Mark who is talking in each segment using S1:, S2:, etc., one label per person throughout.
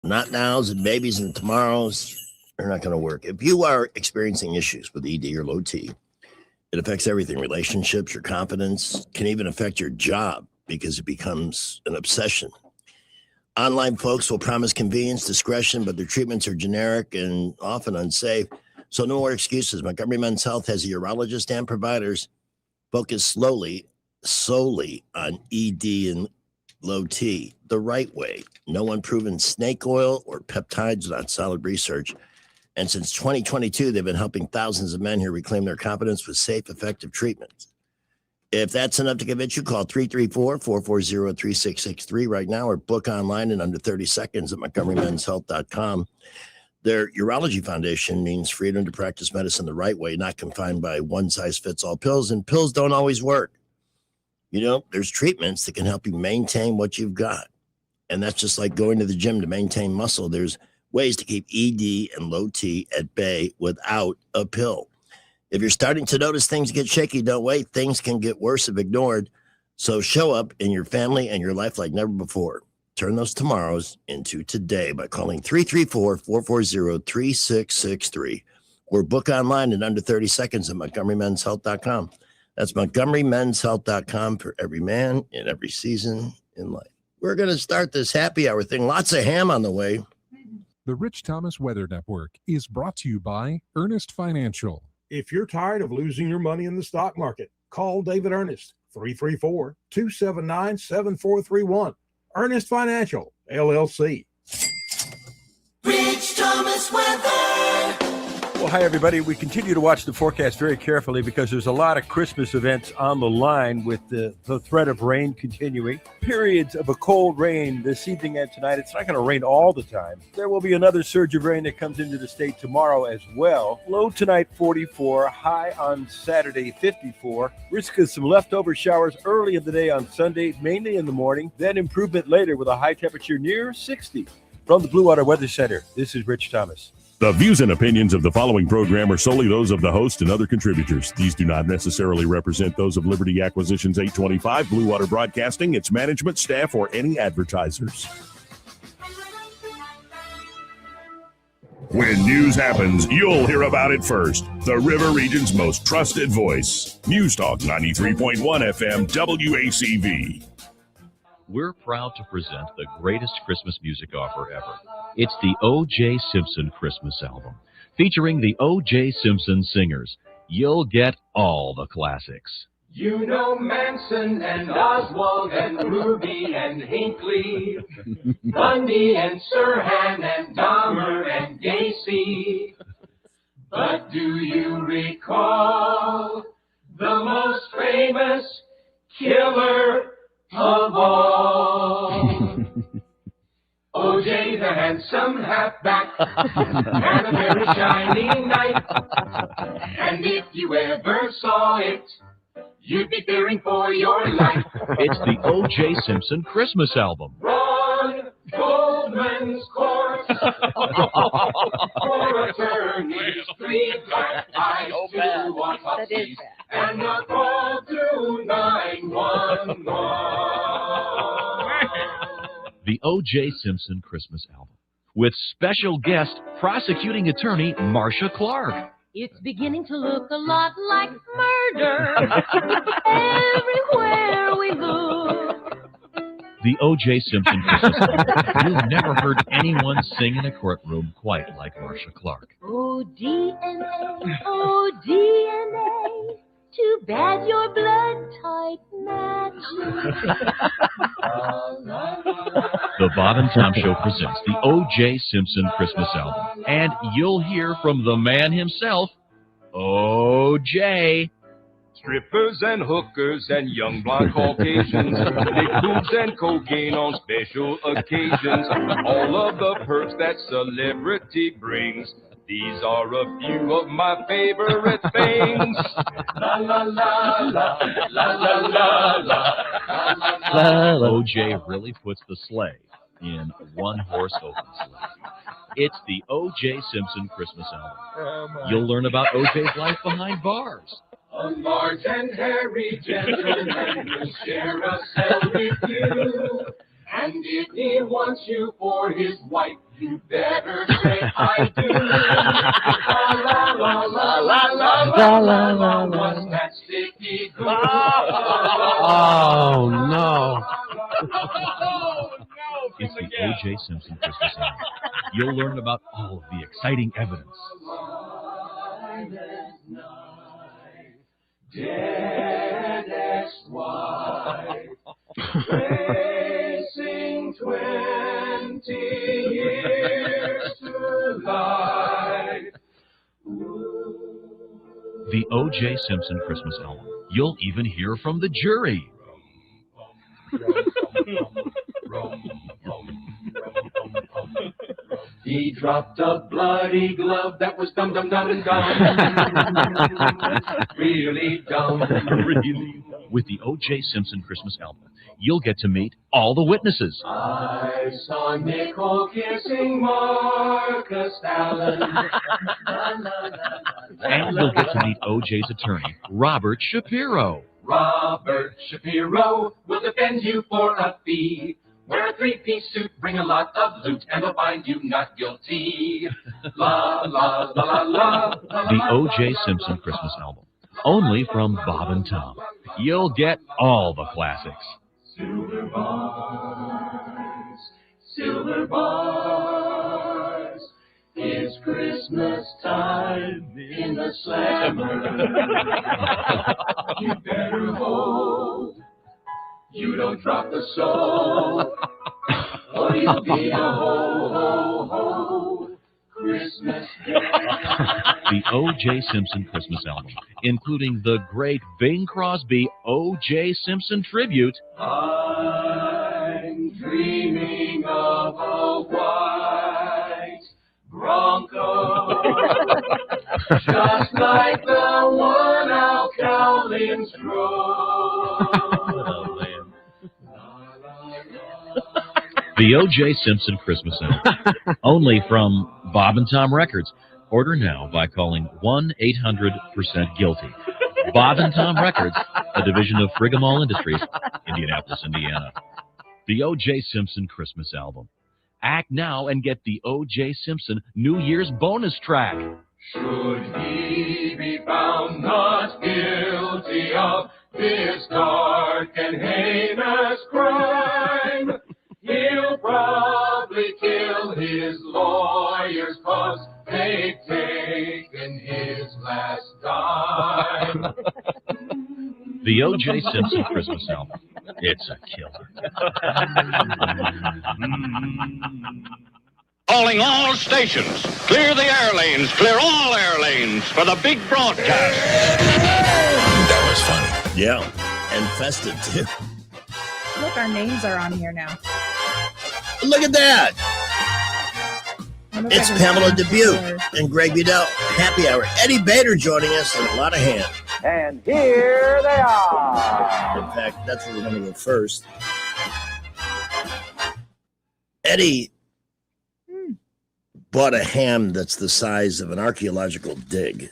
S1: Not nows and babies and tomorrows are not going to work. If you are experiencing issues with ED or low T, it affects everything: relationships, your confidence, can even affect your job because it becomes an obsession. Online folks will promise convenience, discretion, but their treatments are generic and often unsafe. So no more excuses. Montgomery Men's Health has a urologist and providers focused solely on ED and low T the right way. No unproven snake oil or peptides without solid research. And since 2022, they've been helping thousands of men here reclaim their confidence with safe, effective treatments. If that's enough to convince you, call 334-440-3663 right now or book online in under 30 seconds at montgomerymenshealth.com. Their urology foundation means freedom to practice medicine the right way, not confined by one-size-fits-all pills, and pills don't always work. You know, there's treatments that can help you maintain what you've got. And that's just like going to the gym to maintain muscle. There's ways to keep ED and low T at bay without a pill. If you're starting to notice things get shaky, don't wait. Things can get worse if ignored. So show up in your family and your life like never before. Turn those tomorrows into today by calling 334-440-3663 or book online in under 30 seconds at montgomerymenshealth.com. That's montgomerymenshealth.com for every man in every season in life. We're going to start this happy hour thing. Lots of ham on the way.
S2: The Rich Thomas Weather Network is brought to you by Ernest Financial.
S3: If you're tired of losing your money in the stock market, call David Ernest, 334-279-7431. Ernest Financial, LLC.
S4: Rich Thomas Weather.
S5: Well, hi, everybody. We continue to watch the forecast very carefully because there's a lot of Christmas events on the line with the threat of rain continuing. Periods of a cold rain this evening and tonight. It's not going to rain all the time. There will be another surge of rain that comes into the state tomorrow as well. Low tonight, 44. High on Saturday, 54. Risk of some leftover showers early in the day on Sunday, mainly in the morning. Then improvement later with a high temperature near 60. From the Blue Water Weather Center, this is Rich Thomas.
S6: The views and opinions of the following program are solely those of the host and other contributors. These do not necessarily represent those of Liberty Acquisitions 825, Blue Water Broadcasting, its management, staff, or any advertisers. When news happens, you'll hear about it first. The River Region's most trusted voice. News Talk 93.1 FM WACV.
S7: We're proud to present the greatest Christmas music offer ever. It's the O.J. Simpson Christmas album, featuring the O.J. Simpson singers. You'll get all the classics.
S8: You know Manson and Oswald and Ruby and Hinckley, Bundy and Sirhan and Dahmer and Gacy. But do you recall the most famous killer of all? O.J. the handsome halfback had a very shiny night. And if you ever saw it, you'd be fearing for your life.
S7: It's the O.J. Simpson Christmas album.
S8: Ron Goldman's corpse for attorneys, 3 black eyes, 2 autopsies, and a call to 911.
S7: The O.J. Simpson Christmas album, with special guest prosecuting attorney Marcia Clark.
S9: It's beginning to look a lot like murder everywhere we look.
S7: The O.J. Simpson Christmas album. You've never heard anyone sing in a courtroom quite like Marcia Clark.
S9: Oh, DNA, oh, DNA, too bad your blood type matches.
S7: The Bob and Tom Show presents the O.J. Simpson Christmas album. And you'll hear from the man himself, O.J.
S10: Strippers and hookers and young blonde Caucasians, take boobs and cocaine on special occasions. All of the perks that celebrity brings. These are a few of my favorite things. La la la la, la la la la.
S7: O.J. really puts the sleigh in one-horse open sleigh. It's the O.J. Simpson Christmas album. You'll learn about O.J.'s life behind bars.
S8: A large and hairy gentleman will share a cell with you. And if he wants you for his wife, you better say I do. La la la la la la la la. What's that sticky glue?
S4: Oh, no.
S7: It's the O.J. Simpson Christmas album. You'll learn about all of the exciting evidence.
S8: Dead ex-wife, racing 20 years to life.
S7: The O.J. Simpson Christmas album. You'll even hear from the jury.
S8: He dropped a bloody glove that was dumb, dumb, dumb, dumb. Really dumb.
S7: Really? With the O.J. Simpson Christmas album, you'll get to meet all the witnesses.
S8: I saw Nicole kissing Marcus Allen.
S7: And you'll get to meet O.J.'s attorney, Robert Shapiro.
S8: Robert Shapiro will defend you for a fee. Wear a three-piece suit, bring a lot of loot, and they'll find you not guilty. La la la la la.
S7: The O.J. Simpson Christmas album. Only from Bob and Tom. You'll get all the classics.
S8: Silver bars, it's Christmas time in the slammer. You better hope you don't drop the soul, or you'll be a ho-ho-ho Christmas Day.
S7: The O.J. Simpson Christmas album, including the great Bing Crosby O.J. Simpson tribute.
S8: I'm dreaming of a white Bronco, just like the one Al Cowlins drove.
S7: The O.J. Simpson Christmas album, only from Bob and Tom Records. Order now by calling 1-800-%GUILTY. Bob and Tom Records, a division of Frigamall Industries, Indianapolis, Indiana. The O.J. Simpson Christmas album. Act now and get the O.J. Simpson New Year's bonus track.
S8: Should he be found not guilty of this dark and heinous crime, he'll probably kill his lawyers 'cause they've taken his last dime.
S7: The O.J. Simpson Christmas album. It's a killer.
S11: Calling all stations. Clear the air lanes. Clear all air lanes for the big broadcast.
S1: That was funny. Yeah. And festive, too.
S12: Look, our names are on here now.
S1: Look at that. It's Pamela Dubuque and Greg Bedell. Happy Hour. Eddie Bader joining us and a lot of hands.
S13: And here they are.
S1: In fact, that's where we're going to go first. Eddie bought a ham that's the size of an archaeological dig.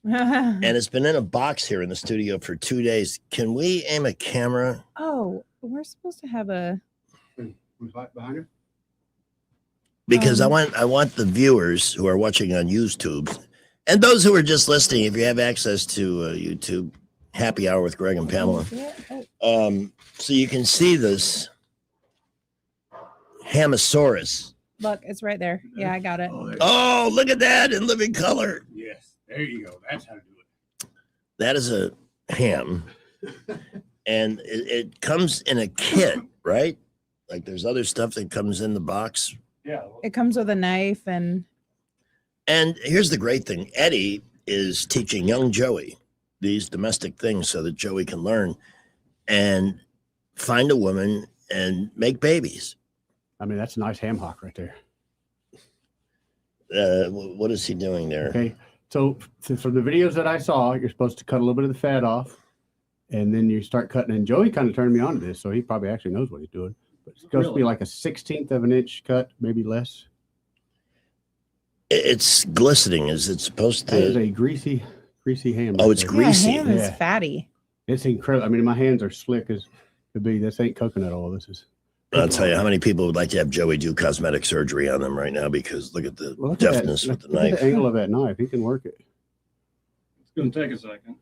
S1: And it's been in a box here in the studio for 2 days. Can we aim a camera?
S12: Oh, we're supposed to have a...
S13: Behind you?
S1: Because I want the viewers who are watching on YouTube and those who are just listening, if you have access to YouTube, Happy Hour with Greg and Pamela. So you can see this Hamosaurus.
S12: Look, it's right there. Yeah, I got it.
S1: Oh, look at that in living color.
S13: Yes, there you go. That's how to do it.
S1: That is a ham. And it comes in a kit, right? Like there's other stuff that comes in the box.
S13: Yeah.
S12: It comes with a knife and
S1: here's the great thing. Eddie is teaching young Joey these domestic things so that Joey can learn and find a woman and make babies.
S13: I mean, that's a nice ham hock right there.
S1: What is he doing there?
S13: Okay. So from the videos that I saw, you're supposed to cut a little bit of the fat off and then you start cutting. And Joey kind of turned me on to this, so he probably actually knows what he's doing. But it's supposed to be like a 1/16 of an inch cut, maybe less.
S1: It's glistening. Is it supposed to?
S13: That is a greasy ham.
S1: Oh, it's
S13: there.
S1: greasy.
S12: ham is fatty.
S13: It's incredible. I mean, my hands are slick as could be. This ain't coconut oil. This is
S1: I'll tell you how many people would like to have Joey do cosmetic surgery on them right now because look at the
S13: Well, look at that.
S1: deftness with the
S13: Look at
S1: knife.
S13: the angle of that knife. He can work it.
S4: It's going to take a second.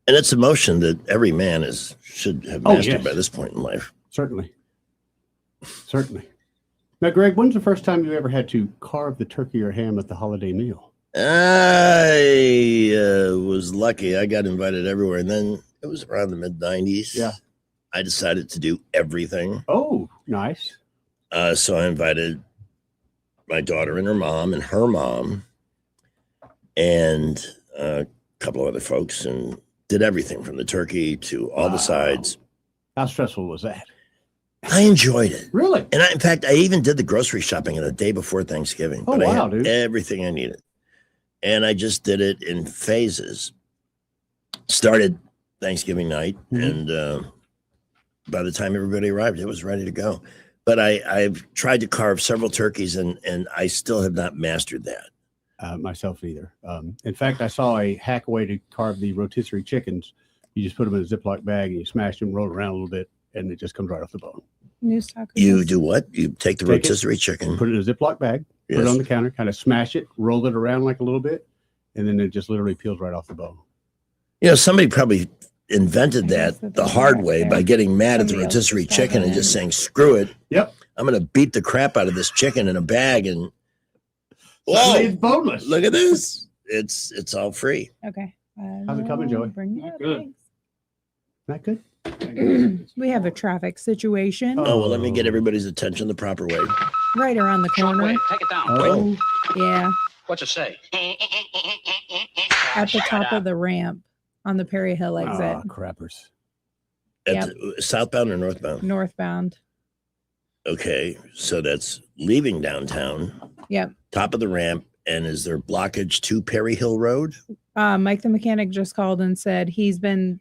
S1: And it's a motion that every man should have
S13: Oh,
S1: mastered
S13: yes.
S1: by this point in life.
S13: Certainly. Certainly. Now, Greg, when's the first time you ever had to carve the turkey or ham at the holiday meal?
S1: I was lucky. I got invited everywhere. And then it was around the mid 90s.
S13: Yeah.
S1: I decided to do everything.
S13: Oh, nice.
S1: So I invited my daughter and her mom and a couple of other folks and did everything from the turkey to all the sides.
S13: How stressful was that?
S1: I enjoyed it.
S13: Really?
S1: And in fact, I even did the grocery shopping the day before Thanksgiving.
S13: Oh,
S1: but I
S13: wow,
S1: had
S13: dude.
S1: everything I needed. And I just did it in phases. Started Thanksgiving night, and by the time everybody arrived, it was ready to go. But I've tried to carve several turkeys, and I still have not mastered that.
S13: Myself either. In fact, I saw a hack way to carve the rotisserie chickens. You just put them in a Ziploc bag and you smash them, roll it around a little bit, and it just comes right off the bone.
S12: New stock.
S1: You do what? You take the
S13: Take it,
S1: rotisserie chicken.
S13: Put it in a Ziploc bag, put
S1: Yes.
S13: it on the counter, kind of smash it, roll it around like a little bit, and then it just literally peels right off the bone.
S1: You know, somebody probably invented that the hard way by getting mad at the
S12: Somebody else
S1: rotisserie
S12: just
S1: chicken
S12: got
S1: and
S12: it.
S1: just saying, screw it.
S13: Yep.
S1: I'm going to beat the crap out of this chicken in a bag. And
S13: Suddenly it's boneless.
S1: Look at this. It's all free.
S12: Okay.
S13: How's it coming, Joey?
S12: Bring it up,
S4: good.
S13: Not good?
S12: thanks. We have a traffic situation
S1: Oh, well, let me get everybody's attention the proper way.
S12: right around the corner.
S11: Take it down.
S13: Oh,
S12: Yeah,
S11: What's it say?
S12: at the top of the ramp on the Perry Hill exit,
S13: crappers.
S1: At southbound or northbound?
S12: northbound.
S1: Okay. So that's leaving downtown,
S12: Yep.
S1: top of the ramp. And is there blockage to Perry Hill Road?
S12: Mike the mechanic just called and said he's been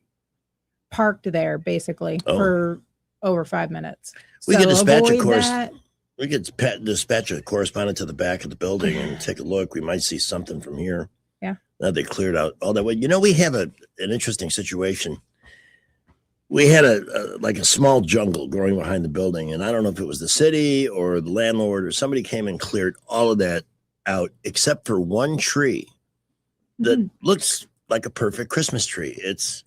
S12: parked there basically
S1: Oh.
S12: for over 5 minutes.
S1: We could
S12: So
S1: dispatch a
S12: avoid
S1: course.
S12: that.
S1: We could dispatch a correspondent to the back of the building and take a look. We might see something from here.
S12: Yeah.
S1: Now they cleared out all that way. You know, we have an interesting situation. We had like a small jungle growing behind the building, and I don't know if it was the city or the landlord or somebody came and cleared all of that out except for one tree that looks like a perfect Christmas tree. It's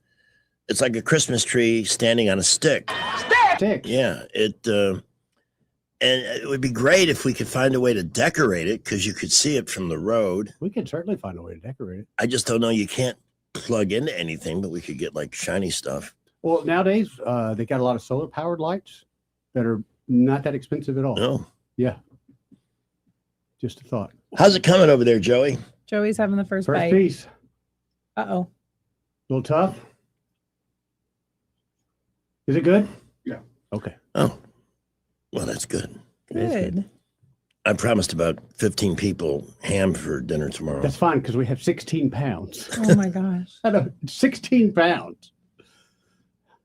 S1: like a Christmas tree standing on a stick.
S13: Stick.
S1: Yeah, and it would be great if we could find a way to decorate it because you could see it from the road.
S13: We could certainly find a way to decorate it.
S1: I just don't know. You can't plug into anything, but we could get like shiny stuff.
S13: Well, nowadays, they got a lot of solar powered lights that are not that expensive at all.
S1: No.
S13: Yeah. Just a thought.
S1: How's it coming over there, Joey?
S12: Joey's having the first
S13: First
S12: bite.
S13: piece.
S12: Uh-oh.
S13: A little tough. Is it good?
S4: Yeah.
S13: Okay.
S1: Oh, well, that's good.
S12: Good.
S1: I promised about 15 people ham for dinner tomorrow.
S13: That's fine because we have 16 pounds.
S12: Oh my gosh.
S13: I know, 16 pounds.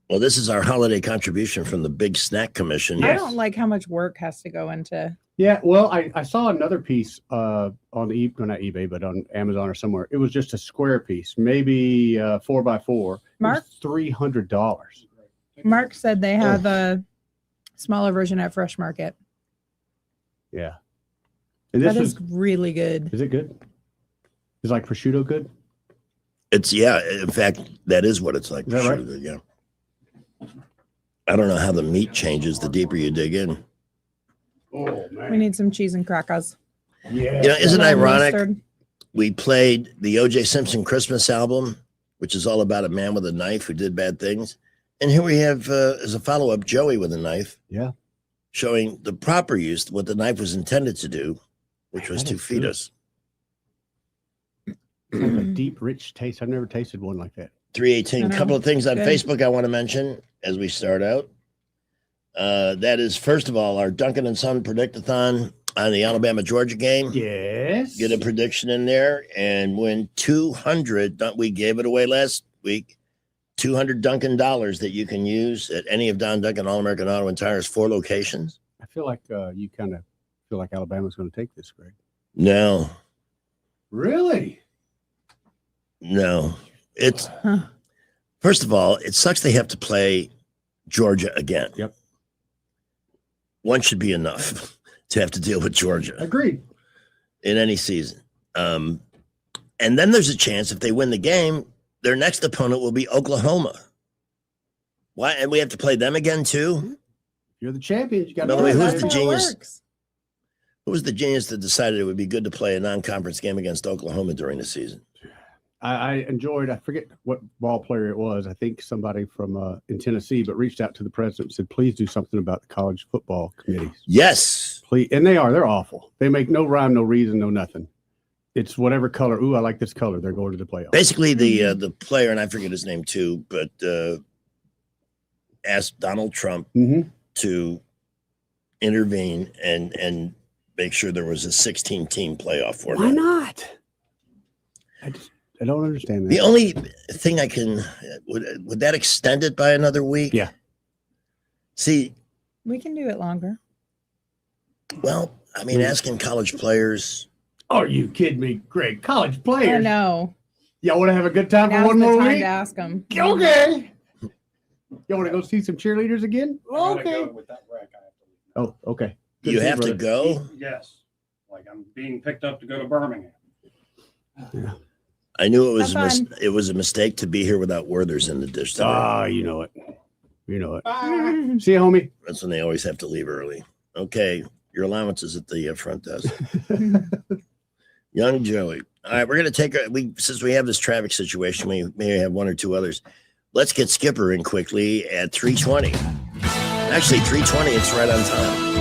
S1: Well, this is our holiday contribution from the Big Snack Commission.
S12: I don't like how much work has to go into.
S13: Yeah, well, I saw another piece on not eBay, but on Amazon or somewhere. It was just a square piece, maybe 4x4.
S12: Mark?
S13: $300.
S12: Mark said they have a smaller version at Fresh Market.
S13: Yeah. And this
S12: That
S13: is
S12: is really good.
S13: it good? Is like prosciutto good?
S1: It's, yeah, in fact, that is what it's like.
S13: Is that right?
S1: Sure, yeah. I don't know how the meat changes the deeper you dig in.
S13: Oh man.
S12: We need some cheese and crackers.
S13: Yeah.
S1: You know, isn't it
S12: Lemon
S1: ironic?
S12: mustard.
S1: We played the O.J. Simpson Christmas album, which is all about a man with a knife who did bad things. And here we have, as a follow-up, Joey with a knife.
S13: Yeah.
S1: Showing the proper use, what the knife was intended to do, which was
S13: That
S1: to
S13: is
S1: feed
S13: good.
S1: us.
S13: It's like a deep, rich taste. I've never tasted one like that.
S1: 318.
S12: I know.
S1: Couple of things on
S12: Good.
S1: Facebook I want to mention as we start out. That is, first of all, our Duncan and Son Predictathon on the Alabama-Georgia game.
S13: Yes.
S1: Get a prediction in there and win 200. We gave it away last week. $200 Duncan dollars that you can use at any of Don Duncan All-American Auto and Tires 4 locations.
S13: I feel like you kind of feel like Alabama's going to take this, Greg.
S1: No,
S13: Really?
S1: no. It's
S12: Huh.
S1: first of all, it sucks they have to play Georgia again.
S13: Yep.
S1: one should be enough to have to deal with Georgia.
S13: Agreed.
S1: In any season. And then there's a chance if they win the game, their next opponent will be Oklahoma. Why? And we have to play them again too?
S13: You're the champions. You got
S1: By the way,
S13: to
S1: who's the genius? Who was the genius that decided it would be good to play a non-conference game against Oklahoma during the season?
S13: I enjoyed, I forget what ball player it was. I think somebody from in Tennessee, but reached out to the president and said, please do something about the college football committees.
S1: Yes.
S13: Please. And they're awful. They make no rhyme, no reason, no nothing. It's whatever color. Ooh, I like this color. They're going to the playoffs.
S1: Basically, the player, and I forget his name too, but asked Donald Trump to intervene and make sure there was a 16-team playoff format.
S13: Why not? I don't understand that.
S1: The only thing I can would that extend it by another week?
S13: Yeah.
S1: See,
S12: We can do it longer.
S1: well, I mean, asking college players.
S13: Are you kidding me, Greg? College players.
S12: I know.
S13: Y'all want to have a good time for
S12: Now's
S13: one
S12: the
S13: more
S12: time
S13: week?
S12: to ask them.
S13: Okay. Y'all want to go see some cheerleaders again? Okay.
S4: With that wreck, I have to leave.
S13: Oh, okay. Good
S1: You
S13: to see
S1: have to
S13: brother.
S1: go.
S4: Yes. Like I'm being picked up to go to Birmingham.
S1: I knew it was
S12: Have fun.
S1: it was a mistake to be here without Werther's in the dish today.
S13: You know it. You know it. See you, homie.
S1: That's when they always have to leave early. Okay, your allowance is at the front desk. Young Joey. All right, we're gonna take since we have this traffic situation, we may have one or two others. Let's get Skipper in quickly at 3:20. Actually, 3:20. It's right on time.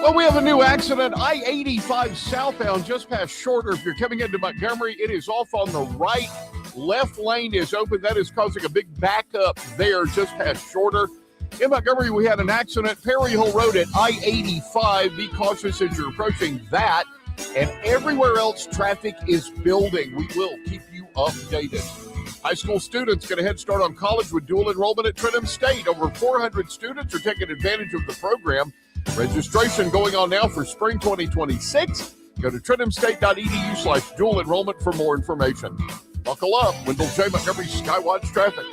S14: Well, we have a new accident. I-85 southbound just past Shorter. If you're coming into Montgomery, it is off on the right. Left lane is open. That is causing a big backup there just past Shorter. In Montgomery, we had an accident. Perry Hill Road at I-85. Be cautious as you're approaching that. And everywhere else, traffic is building. We will keep you updated. High school students get a head start on college with dual enrollment at Trenton State. Over 400 students are taking advantage of the program. Registration going on now for spring 2026. Go to trentumstate.edu/dual enrollment for more information. Buckle up. Wendell J. Montgomery Skywatch Traffic.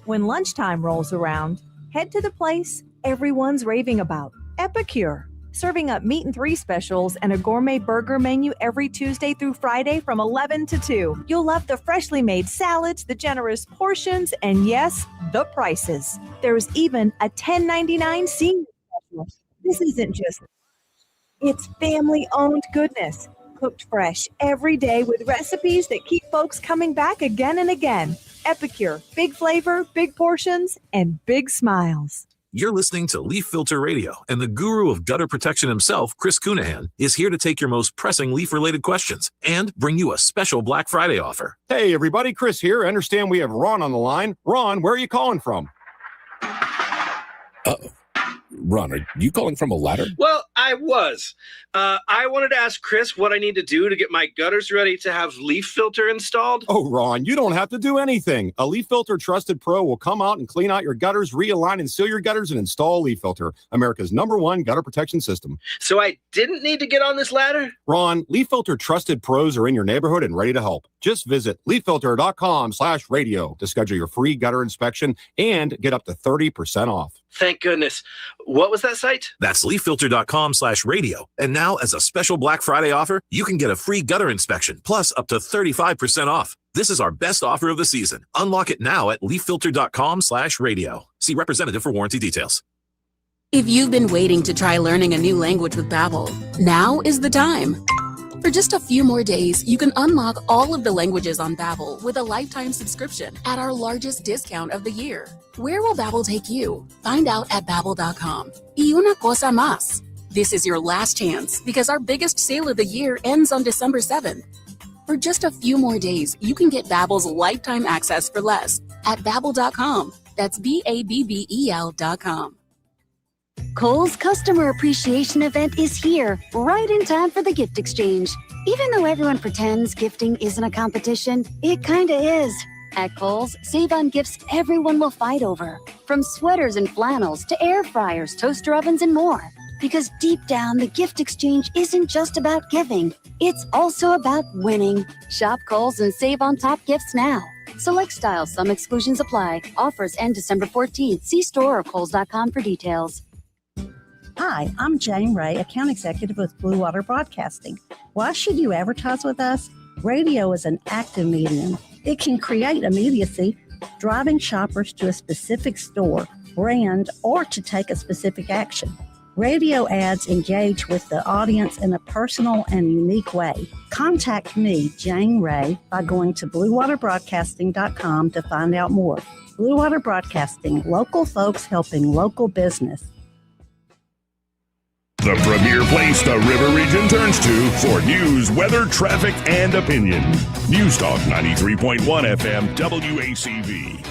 S15: When lunchtime rolls around, head to the place everyone's raving about, Epicure. Serving up meat and 3 specials and a gourmet burger menu every Tuesday through Friday from 11 to 2. You'll love the freshly made salads, the generous portions, and yes, the prices. There's even a $10.99 senior special. This isn't just, it's family-owned goodness. Cooked fresh every day with recipes that keep folks coming back again and again. Epicure, big flavor, big portions, and big smiles.
S16: You're listening to Leaf Filter Radio, and the guru of gutter protection himself, Chris Cunahan, is here to take your most pressing leaf-related questions and bring you a special Black Friday offer.
S17: Hey, everybody, Chris here. I understand we have Ron on the line. Ron, where are you calling from?
S18: Ron, are you calling from a ladder?
S19: Well, I was. I wanted to ask Chris what I need to do to get my gutters ready to have leaf filter installed.
S17: Oh, Ron, you don't have to do anything. A Leaf Filter Trusted Pro will come out and clean out your gutters, realign and seal your gutters, and install Leaf Filter, America's #1 gutter protection system.
S19: So I didn't need to get on this ladder?
S17: Ron, Leaf Filter Trusted Pros are in your neighborhood and ready to help. Just visit leaffilter.com/radio to schedule your free gutter inspection and get up to 30% off.
S19: Thank goodness. What was that site?
S16: That's leaffilter.com/radio. And now, as a special Black Friday offer, you can get a free gutter inspection, plus up to 35% off. This is our best offer of the season. Unlock it now at leaffilter.com/radio. See representative for warranty details.
S20: If you've been waiting to try learning a new language with Babbel, now is the time. For just a few more days, you can unlock all of the languages on Babbel with a lifetime subscription at our largest discount of the year. Where will Babbel take you? Find out at Babbel.com. Y una cosa más. This is your last chance because our biggest sale of the year ends on December 7th. For just a few more days, you can get Babbel's lifetime access for less at Babbel.com. That's BABBEL.com.
S21: Kohl's Customer Appreciation Event is here, right in time for the gift exchange. Even though everyone pretends gifting isn't a competition, it kinda is. At Kohl's, save on gifts everyone will fight over. From sweaters and flannels to air fryers, toaster ovens, and more. Because deep down, the gift exchange isn't just about giving. It's also about winning. Shop Kohl's and save on top gifts now. Select styles, some exclusions apply. Offers end December 14th. See store or Kohl's.com for details.
S2: Hi, I'm Jane Ray, account executive with Blue Water Broadcasting. Why should you advertise with us? Radio is an active medium. It can create immediacy, driving shoppers to a specific store, brand, or to take a specific action. Radio ads engage with the audience in a personal and unique way. Contact me, Jane Ray, by going to bluewaterbroadcasting.com to find out more. Blue Water Broadcasting, local folks helping local business.
S6: The premier place the River Region turns to for news, weather, traffic, and opinion. News Talk 93.1 FM, WACV.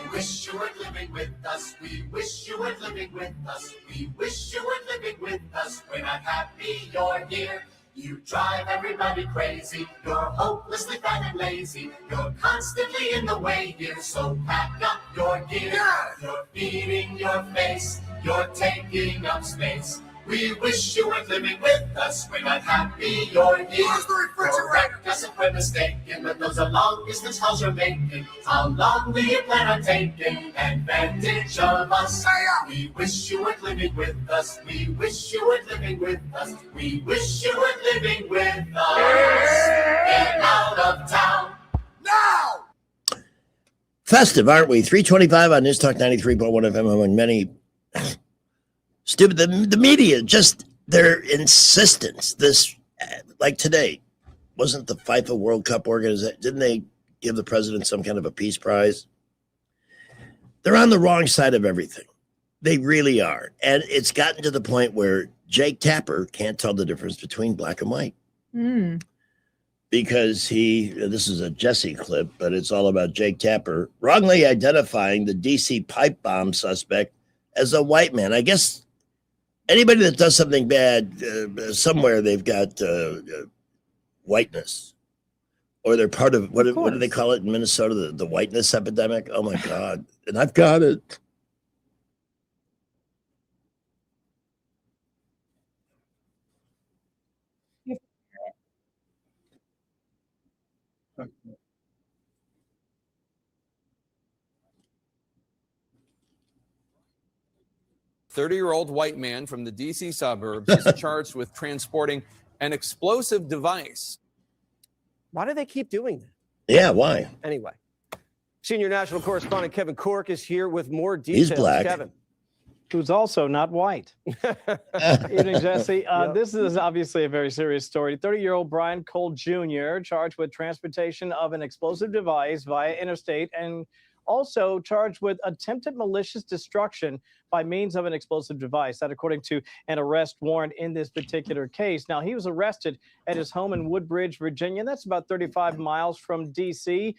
S8: We wish you were living with us. We wish you were living with us. We wish you were living with us. We're not happy you're here. You drive everybody crazy. You're hopelessly fat and lazy. You're constantly in the way here. So pack up your gear. You're feeding your face. You're taking up space. We wish you weren't living with us. We're not happy you're here. Correct us if we're mistaken, but those are long distance calls you're making. How long do you plan on taking advantage of us? We wish you weren't living with us. We wish you weren't living with us. We wish you weren't living with us. Get out of town now.
S1: Festive, aren't we? 325 on News Talk 93.1 FM, among many. Stupid. The media, just their insistence. This, like today, wasn't the FIFA World Cup organization? Didn't they give the president some kind of a peace prize? They're on the wrong side of everything. They really are. And it's gotten to the point where Jake Tapper can't tell the difference between black and white. Because this is a Jesse clip, but it's all about Jake Tapper wrongly identifying the DC pipe bomb suspect as a white man. I guess anybody that does something bad somewhere, they've got whiteness, or they're part of what do they call it in Minnesota? The whiteness epidemic. Oh my God! And I've got it.
S22: A 30-year-old white man from the D.C. suburbs is charged with transporting an explosive device.
S23: Why do they keep doing that?
S1: Yeah, why?
S23: Anyway, senior national correspondent Kevin Cork is here with more details.
S1: He's black.
S23: Kevin.
S24: Who's also not white. Evening, Jesse. This is obviously a very serious story. 30-year-old Brian Cole Jr. charged with transportation of an explosive device via interstate and also charged with attempted malicious destruction by means of an explosive device. That according to an arrest warrant in this particular case. Now, he was arrested at his home in Woodbridge, Virginia. That's about 35 miles from D.C.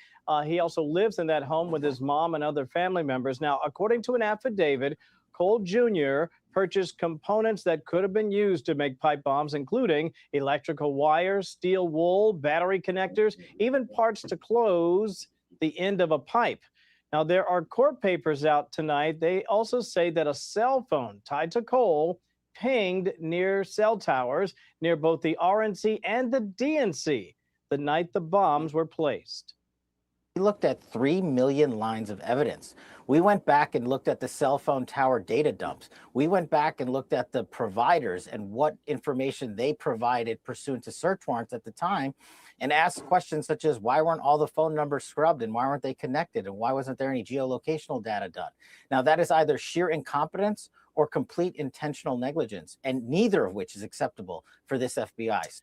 S24: He also lives in that home with his mom and other family members. Now, according to an affidavit, Cole Jr. purchased components that could have been used to make pipe bombs, including electrical wires, steel wool, battery connectors, even parts to close the end of a pipe. Now, there are court papers out tonight. They also say that a cell phone tied to Cole pinged near cell towers near both the RNC and the DNC the night the bombs were placed.
S25: We looked at 3 million lines of evidence. We went back and looked at the cell phone tower data dumps. We went back and looked at the providers and what information they provided pursuant to search warrants at the time, and asked questions such as why weren't all the phone numbers scrubbed and why weren't they connected and why wasn't there any geolocational data done? Now, that is either sheer incompetence or complete intentional negligence, and neither of which is acceptable for this FBI.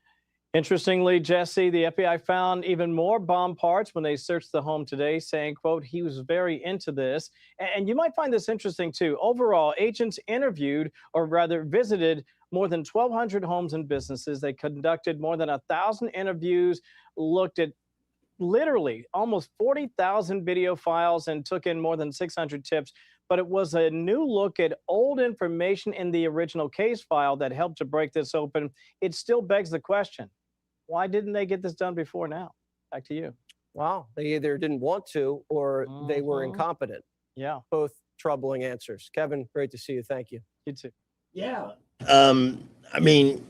S24: Interestingly, Jesse, the FBI found even more bomb parts when they searched the home today, saying, quote, he was very into this. And you might find this interesting, too. Overall, agents interviewed, or rather visited, more than 1,200 homes and businesses. They conducted more than 1,000 interviews, looked at literally almost 40,000 video files, and took in more than 600 tips. But it was a new look at old information in the original case file that helped to break this open. It still begs the question, why didn't they get this done before now? Back to you.
S23: Wow. They either didn't want to or they were incompetent.
S24: Yeah.
S23: Both troubling answers. Kevin, great to see you. Thank you.
S24: You too.
S1: Yeah. I mean,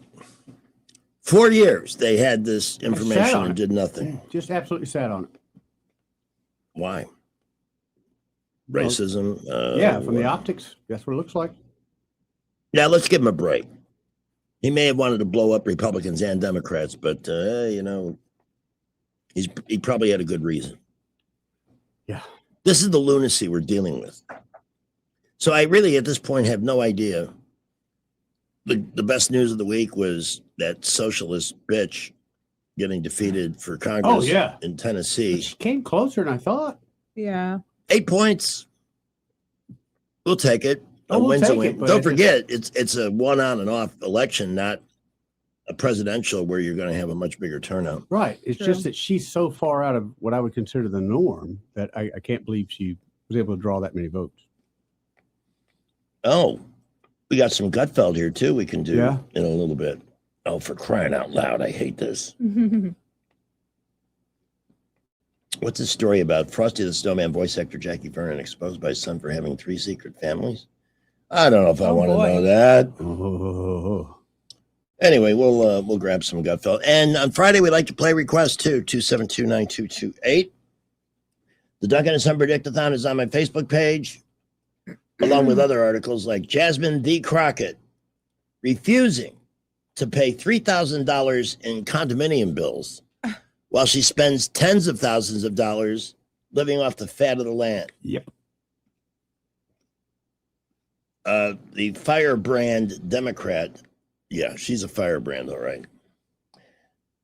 S1: 4 years they had this information and did nothing.
S13: Just absolutely sat on it.
S1: Why? Racism.
S13: Yeah, from the optics, that's what it looks like.
S1: Yeah, let's give him a break. He may have wanted to blow up Republicans and Democrats, but you know, he probably had a good reason.
S13: Yeah.
S1: This is the lunacy we're dealing with. So I really, at this point, have no idea. The best news of the week was that socialist bitch getting defeated for Congress in Tennessee.
S13: She came closer than I thought.
S12: Yeah.
S1: 8 points. We'll take it. A
S13: we'll
S1: win's a
S13: take
S1: win.
S13: it, but
S1: Don't forget, it's a one on and off election, not a presidential where you're going to have a much bigger turnout.
S13: Right. It's
S12: True.
S13: just that she's so far out of what I would consider the norm that I can't believe she was able to draw that many votes.
S1: Oh, we got some Gutfeld here too. We can do
S13: Yeah.
S1: in a little bit. Oh, for crying out loud. I hate this. What's the story about Frosty the Snowman voice actor Jackie Vernon exposed by his son for having 3 secret families? I don't know if I want to know that.
S13: Oh.
S1: Anyway, we'll grab some Gutfeld. And on Friday, we like to play requests too, 272-9228. The Duncan and Son Predict-a-thon is on my Facebook page, along with other articles like Jasmine D. Crockett refusing to pay $3,000 in condominium bills while she spends tens of thousands of dollars living off the fat of the land.
S13: Yep.
S1: The firebrand Democrat, yeah, she's a firebrand, all right,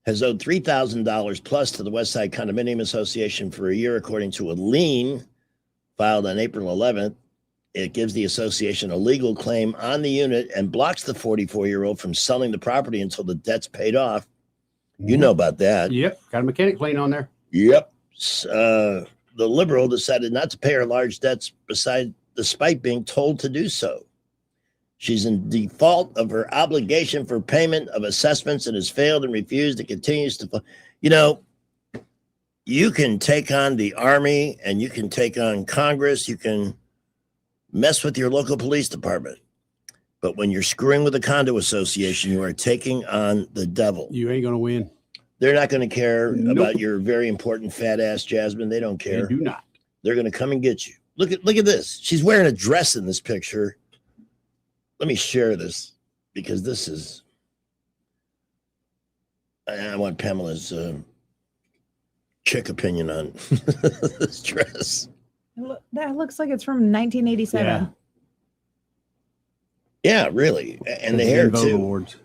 S1: has owed $3,000 plus to the Westside Condominium Association for a year, according to a lien filed on April 11th. It gives the association a legal claim on the unit and blocks the 44-year-old from selling the property until the debt's paid off. You know about that.
S13: Yep. Got a mechanic lien on there.
S1: Yep. The liberal decided not to pay her large debts despite being told to do so. She's in default of her obligation for payment of assessments and has failed and refused and continues to. You know, you can take on the army and you can take on Congress. You can mess with your local police department. But when you're screwing with the condo association, you are taking on the devil.
S13: You ain't going to win.
S1: They're not going to care
S13: Nope.
S1: about your very important fat ass Jasmine. They don't care.
S13: They do not.
S1: They're going to come and get you. Look at this. She's wearing a dress in this picture. Let me share this because this is. I want Pamela's chick opinion on this dress.
S12: That looks like it's from 1987.
S1: Yeah, really. And the
S13: It's
S1: hair
S13: in Vogue
S1: too.
S13: Awards.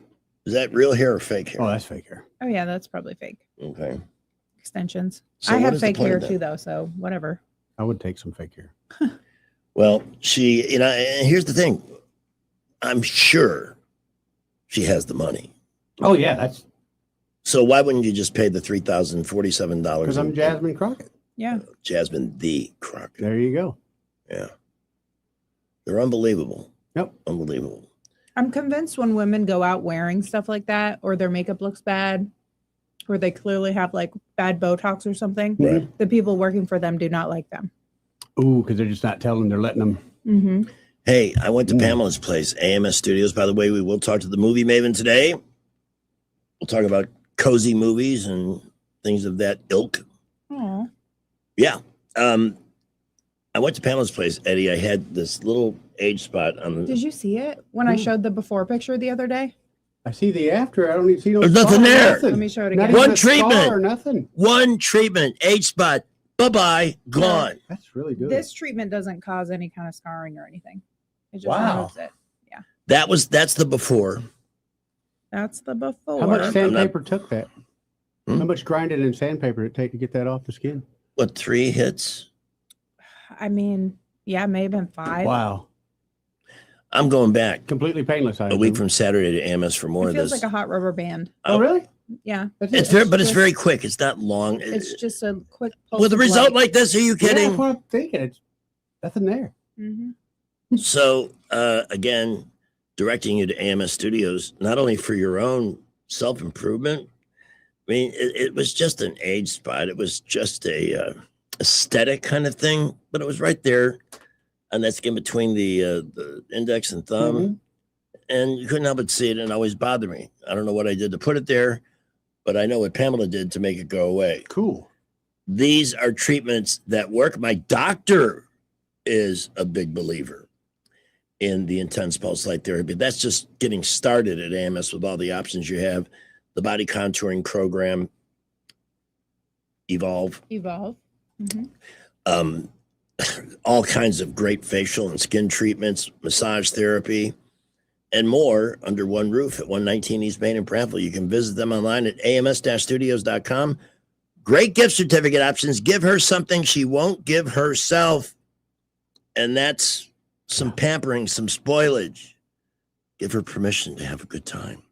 S1: Is that real hair or fake hair?
S13: Oh, that's fake hair.
S12: Oh yeah, that's probably fake.
S1: Okay.
S12: Extensions.
S1: So
S12: I
S1: what
S12: have
S1: is the
S12: fake
S1: plan
S12: hair
S1: then?
S12: too, though, so whatever.
S13: I would take some fake hair.
S1: Well, she, you know, and here's the thing. I'm sure she has the money.
S13: Oh, yeah. That's
S1: So why wouldn't you just pay the $3,047?
S13: because I'm Jasmine Crockett.
S12: Yeah.
S1: Jasmine the Crockett.
S13: There you go.
S1: Yeah. They're unbelievable.
S13: Yep.
S1: Unbelievable.
S12: I'm convinced when women go out wearing stuff like that, or their makeup looks bad, or they clearly have like bad Botox or something,
S1: Right.
S12: the people working for them do not like them.
S13: Ooh, because they're just not telling them. They're letting them.
S12: Mm-hmm.
S1: Hey, I went to Pamela's place, AMS Studios. By the way, we will talk to the movie maven today. We'll talk about cozy movies and things of that ilk.
S12: Aw.
S1: Yeah. I went to Pamela's place, Eddie. I had this little age spot on the.
S12: Did you see it when I showed the before picture the other day?
S13: I see the after. I don't even see no.
S1: There's
S13: scar
S1: nothing
S13: or
S1: there.
S13: nothing.
S12: Let me show it
S13: Not
S12: again.
S13: even
S1: One
S13: a scar
S1: treatment.
S13: or nothing.
S1: One treatment, age spot. Bye-bye. Gone.
S13: That's really good.
S12: This treatment doesn't cause any kind of scarring or anything. It just
S13: Wow.
S12: removes it. Yeah.
S1: That's the before.
S12: That's the before.
S13: How much
S1: I'm
S13: sandpaper took that?
S1: Hmm?
S13: How much grinding and sandpaper did it take to get that off the skin?
S1: What, 3 hits?
S12: I mean, yeah, maybe been 5.
S13: Wow.
S1: I'm going back
S13: Completely painless. I
S1: a week
S13: assume.
S1: from Saturday to AMS for more
S12: It
S1: of
S12: feels
S1: this.
S12: like a hot rubber band.
S13: Oh, really?
S12: Yeah.
S1: It's very, but it's
S12: just-
S1: very quick. It's not long.
S12: It's just a quick pulse
S1: With a
S12: of
S1: result
S12: light.
S1: like this, are you
S13: Yeah,
S1: kidding?
S13: that's what I'm thinking. It's nothing there.
S12: Mhm.
S1: So, again, directing you to AMS Studios, not only for your own self-improvement. I mean, it was just an age spot. It was just a aesthetic kind of thing, but it was right there on that skin between the index and thumb.
S13: Mhm.
S1: And you couldn't help but see it, and it always bothered me. I don't know what I did to put it there, but I know what Pamela did to make it go away.
S13: Cool.
S1: These are treatments that work. My doctor is a big believer in the intense pulse light therapy. That's just getting started at AMS with all the options you have. The body contouring program, Evolve.
S12: Mm-hmm.
S1: All kinds of great facial and skin treatments, massage therapy, and more under one roof at 119 East Main in Prattville. You can visit them online at ams-studios.com. Great gift certificate options. Give her something she won't give herself. And that's some pampering, some spoilage. Give her permission to have a good time.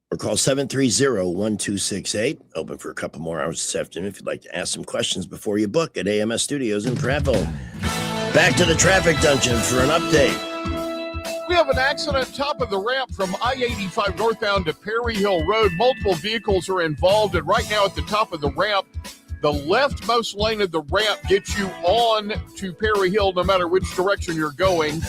S1: Or call 730-1268. Open for a couple more hours this afternoon if you'd like to ask some questions before you book at AMS Studios in Prattville. Back to the traffic dungeon for an update.
S14: We have an accident top of the ramp from I-85 northbound to Perry Hill Road. Multiple vehicles are involved, and right now at the top of the ramp, the leftmost lane of the ramp gets you on to Perry Hill no matter which direction you're going.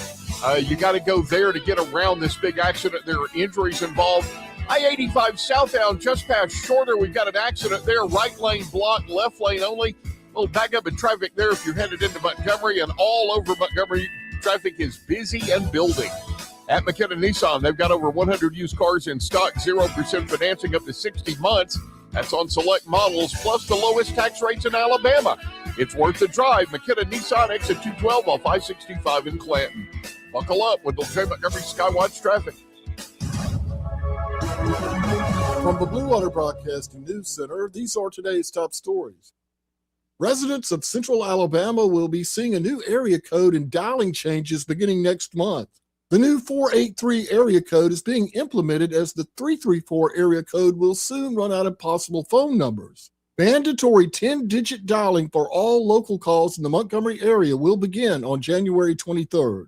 S14: You got to go there to get around this big accident. There are injuries involved. I-85 southbound just past Shorter. We've got an accident there. Right lane blocked, left lane only. A little backup in traffic there if you're headed into Montgomery, and all over Montgomery, traffic is busy and building. At McKenna Nissan, they've got over 100 used cars in stock, 0% financing up to 60 months. That's on select models, plus the lowest tax rates in Alabama. It's worth the drive. McKenna Nissan, exit 212 off I-65 in Clanton. Buckle up with J. Montgomery Skywatch traffic.
S3: From the Blue Water Broadcasting News Center, these are today's top stories. Residents of Central Alabama will be seeing a new area code and dialing changes beginning next month. The new 483 area code is being implemented as the 334 area code will soon run out of possible phone numbers. Mandatory 10-digit dialing for all local calls in the Montgomery area will begin on January 23rd.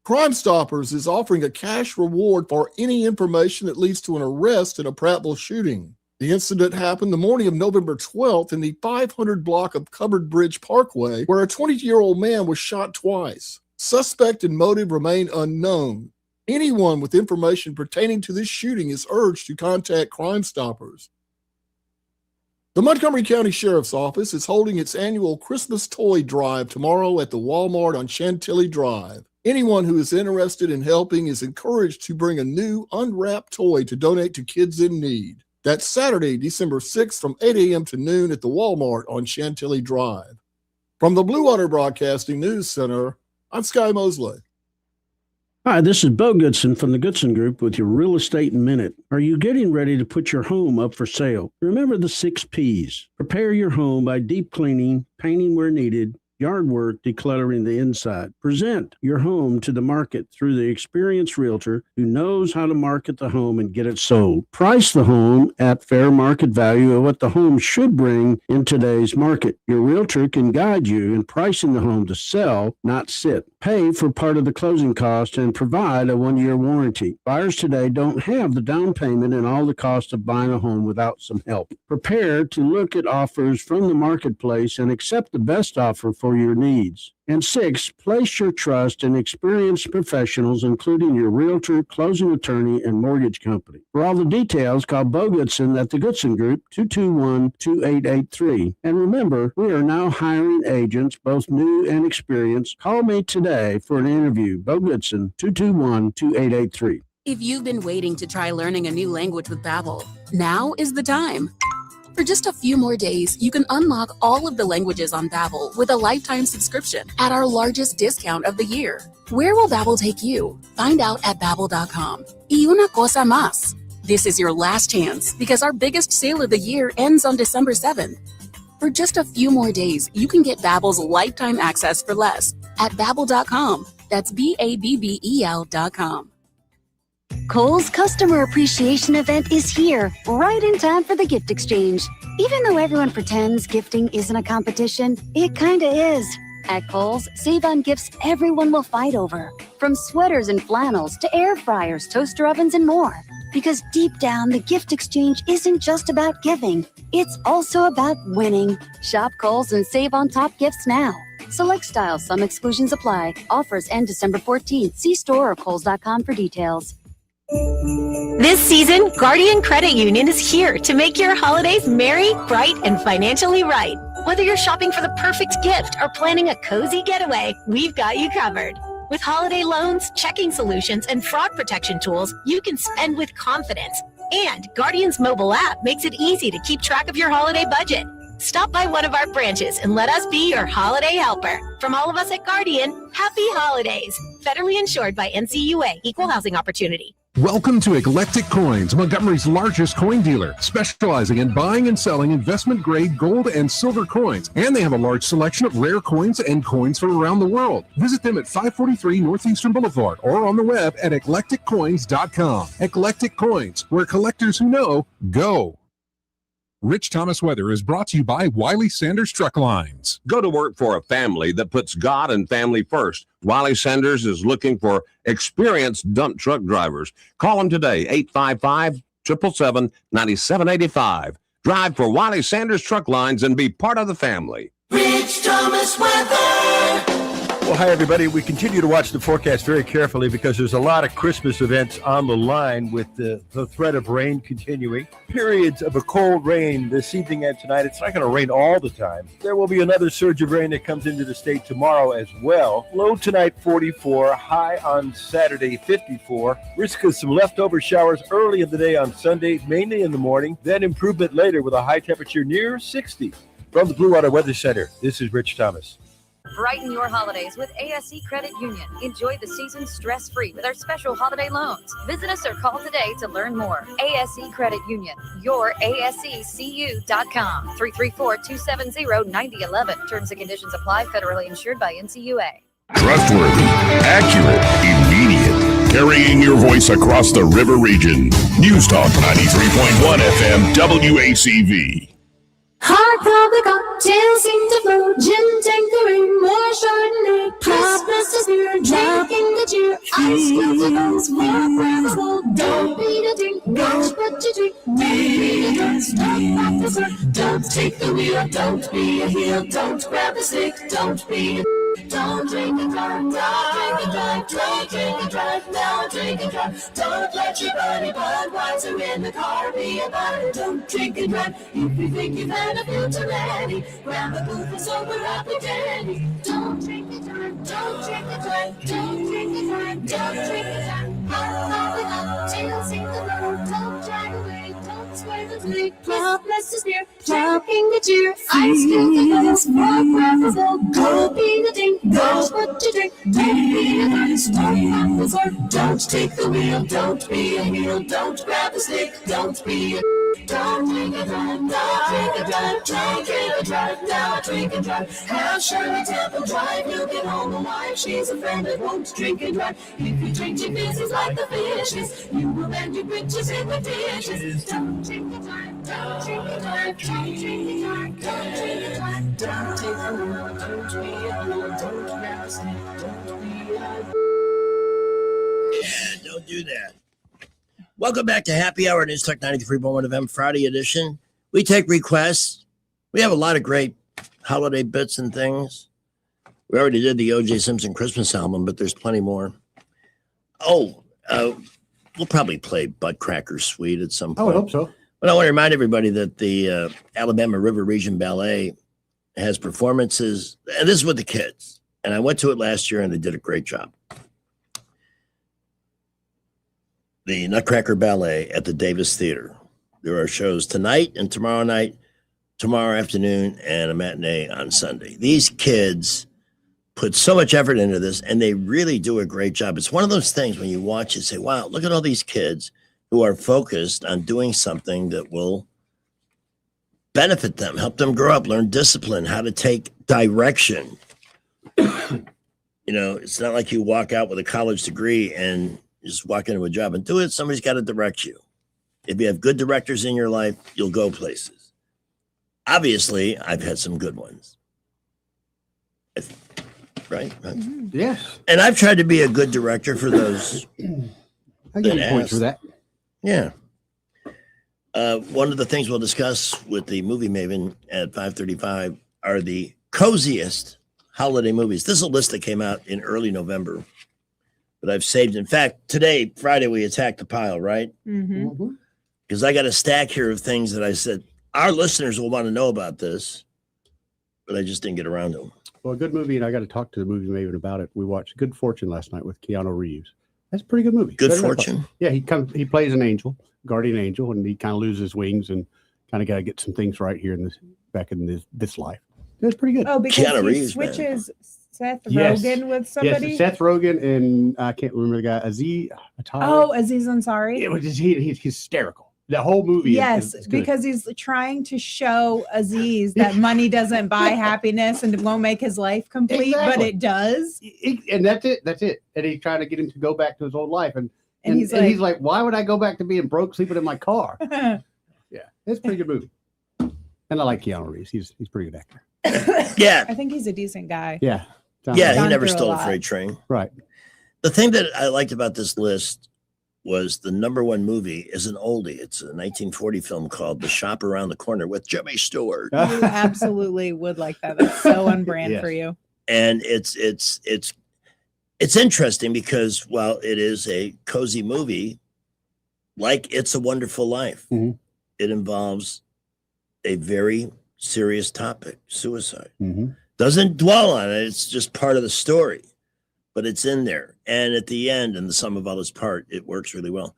S3: Crime Stoppers is offering a cash reward for any information that leads to an arrest in a Prattville shooting. The incident happened the morning of November 12th in the 500 block of Covered Bridge Parkway, where a 20-year-old man was shot twice. Suspect and motive remain unknown. Anyone with information pertaining to this shooting is urged to contact Crime Stoppers. The Montgomery County Sheriff's Office is holding its annual Christmas toy drive tomorrow at the Walmart on Chantilly Drive. Anyone who is interested in helping is encouraged to bring a new unwrapped toy to donate to kids in need. That's Saturday, December 6th from 8 a.m. to noon at the Walmart on Chantilly Drive. From the Blue Water Broadcasting News Center, I'm Sky Mosley.
S5: Hi, this is Bo Goodson from the Goodson Group with your Real Estate Minute. Are you getting ready to put your home up for sale? Remember the 6 Ps. Prepare your home by deep cleaning, painting where needed, yard work, decluttering the inside. Present your home to the market through the experienced realtor who knows how to market the home and get it sold. Price the home at fair market value of what the home should bring in today's market. Your realtor can guide you in pricing the home to sell, not sit. Pay for part of the closing cost and provide a 1-year warranty. Buyers today don't have the down payment and all the cost of buying a home without some help. Prepare to look at offers from the marketplace and accept the best offer for your needs. And 6, place your trust in experienced professionals, including your realtor, closing attorney, and mortgage company. For all the details, call Bo Goodson at the Goodson Group, 221-2883. And remember, we are now hiring agents, both new and experienced. Call me today for an interview. Bo Goodson, 221-2883.
S20: If you've been waiting to try learning a new language with Babbel, now is the time. For just a few more days, you can unlock all of the languages on Babbel with a lifetime subscription at our largest discount of the year. Where will Babbel take you? Find out at Babbel.com. Y una cosa más. This is your last chance because our biggest sale of the year ends on December 7th. For just a few more days, you can get Babbel's lifetime access for less at Babbel.com. That's Babbel.com.
S21: Kohl's Customer Appreciation Event is here, right in time for the gift exchange. Even though everyone pretends gifting isn't a competition, it kinda is. At Kohl's, save on gifts everyone will fight over. From sweaters and flannels to air fryers, toaster ovens, and more. Because deep down, the gift exchange isn't just about giving. It's also about winning. Shop Kohl's and save on top gifts now. Select styles, some exclusions apply. Offers end December 14th. See store or Kohls.com for details.
S4: This season, Guardian Credit Union is here to make your holidays merry, bright, and financially right. Whether you're shopping for the perfect gift or planning a cozy getaway, we've got you covered. With holiday loans, checking solutions, and fraud protection tools, you can spend with confidence. And Guardian's mobile app makes it easy to keep track of your holiday budget. Stop by one of our branches and let us be your holiday helper. From all of us at Guardian, happy holidays. Federally insured by NCUA, Equal Housing Opportunity.
S7: Welcome to Eclectic Coins, Montgomery's largest coin dealer, specializing in buying and selling investment-grade gold and silver coins. And they have a large selection of rare coins and coins from around the world. Visit them at 543 Northeastern Boulevard or on the web at eclecticcoins.com. Eclectic Coins, where collectors who know go.
S9: Rich Thomas Weather is brought to you by Wiley Sanders Truck Lines.
S10: Go to work for a family that puts God and family first. Wiley Sanders is looking for experienced dump truck drivers. Call them today, 855-777-9785. Drive for Wiley Sanders Truck Lines and be part of the family.
S8: Rich Thomas Weather.
S11: Well, hi, everybody. We continue to watch the forecast very carefully because there's a lot of Christmas events on the line with the threat of rain continuing. Periods of a cold rain this evening and tonight. It's not going to rain all the time. There will be another surge of rain that comes into the state tomorrow as well. Low tonight, 44. High on Saturday, 54. Risk of some leftover showers early in the day on Sunday, mainly in the morning. Then improvement later with a high temperature near 60. From the Blue Water Weather Center, this is Rich Thomas.
S26: Brighten your holidays with ASE Credit Union. Enjoy the season stress-free with our special holiday loans. Visit us or call today to learn more. ASE Credit Union, your ASECU.com. 334-270-9011. Terms and conditions apply. Federally insured by NCUA.
S6: Trustworthy, accurate, immediate. Carrying your voice across the river region. News Talk 93.1 FM WACV.
S8: Hard coffee cocktails seem to flow, gin, tanqueray, more Chardonnay. Christmas is near, drinking the cheer. Ice cubes, more breathable. Don't be the drink, watch what you drink. Don't be the drunk, stop officer. Don't take the wheel, don't be a heel. Don't grab the stick, don't be a... Don't drink and drive, don't drink and drive, don't drink and drive, now drink and drive. Don't let your buddy Budweiser in the car be a bother. Don't drink and drive if you think you've had a few too many. Grab a booth and sober up a daddy. Don't drink and drive, don't drink and drive, don't drink and drive, don't drink and drive. Hot coffee, tails in the road, don't drive away, don't swear the play. Christmas is near, drinking the cheer. Ice cubes, more breathable, go be the ding. Watch what you drink, don't be a nice, don't officer. Don't take the wheel, don't be a heel. Don't grab the stick, don't be a... Don't drink and drive, now drink and drive, don't drink and drive, now drink and drive. Have Shirley Temple Drive, you'll get home alive. She's a friend that won't drink and drive. If you drink your business like the fishes, you will land your britches in the dishes. Don't drink and drive, don't drink and drive, don't drink and drive, don't drink and drive. Don't take the wheel, don't be a fool, don't grab a stick, don't be a...
S1: Yeah, don't do that. Welcome back to Happy Hour News Talk 93.1 FM Friday edition. We take requests. We have a lot of great holiday bits and things. We already did the O.J. Simpson Christmas album, but there's plenty more. We'll probably play Buttcracker Suite at some point.
S13: I hope so.
S1: But I want to remind everybody that the Alabama River Region Ballet has performances, and this is with the kids. And I went to it last year, and they did a great job. The Nutcracker Ballet at the Davis Theater. There are shows tonight and tomorrow night, tomorrow afternoon, and a matinee on Sunday. These kids put so much effort into this, and they really do a great job. It's one of those things when you watch it, say, wow, look at all these kids who are focused on doing something that will benefit them, help them grow up, learn discipline, how to take direction. It's not like you walk out with a college degree and just walk into a job and do it. Somebody's got to direct you. If you have good directors in your life, you'll go places. Obviously, I've had some good ones. Right?
S13: Yes.
S1: And I've tried to be a good director for those.
S13: I give you points for that.
S1: Yeah. One of the things we'll discuss with the movie Maven at 5:35 are the coziest holiday movies. This is a list that came out in early November. but I've saved. In fact, today, Friday, we attacked the pile, right?
S12: Mm-hmm.
S1: Because I got a stack here of things that I said our listeners will want to know about this, but I just didn't get around to them.
S13: Well, a good movie, and I got to talk to the movie maven about it. We watched Good Fortune last night with Keanu Reeves. That's a pretty good movie.
S1: Good
S13: Better than I
S1: Fortune?
S13: thought. Yeah, he plays an angel, guardian angel, and he kind of loses his wings and kind of got to get some things right here in this life. It's pretty good.
S12: Oh, because he switches Seth Rogen with somebody.
S13: Yes, Seth Rogen and I can't remember the guy. Aziz Ansari.
S12: Oh, Aziz Ansari.
S13: It was he's hysterical. The whole movie.
S12: Yes,
S13: is good.
S12: because he's trying to show Aziz that money doesn't buy happiness and it won't make his life complete, but
S13: Exactly.
S12: it does.
S13: And that's it. That's it. And he's trying to get him to go back to his old life. And
S12: he's
S13: he's like, why would I go back to being broke, sleeping in my car? Yeah, it's a pretty good movie. And I like Keanu Reeves. He's a pretty good actor.
S1: Yeah.
S12: I think he's a decent guy.
S13: Yeah.
S1: Yeah, he
S12: Gone
S1: never
S12: through a
S1: stole a
S12: lot.
S1: freight train.
S13: Right.
S1: The thing that I liked about this list was the number one movie is an oldie. It's a 1940 film called The Shop Around the Corner with Jimmy Stewart.
S12: You absolutely would like that. That's so on brand
S1: Yes.
S12: for you.
S1: And it's interesting because while it is a cozy movie, like It's a Wonderful Life, it involves a very serious topic, suicide. Doesn't dwell on it. It's just part of the story, but it's in there. And at the end, and the sum of all its part, it works really well.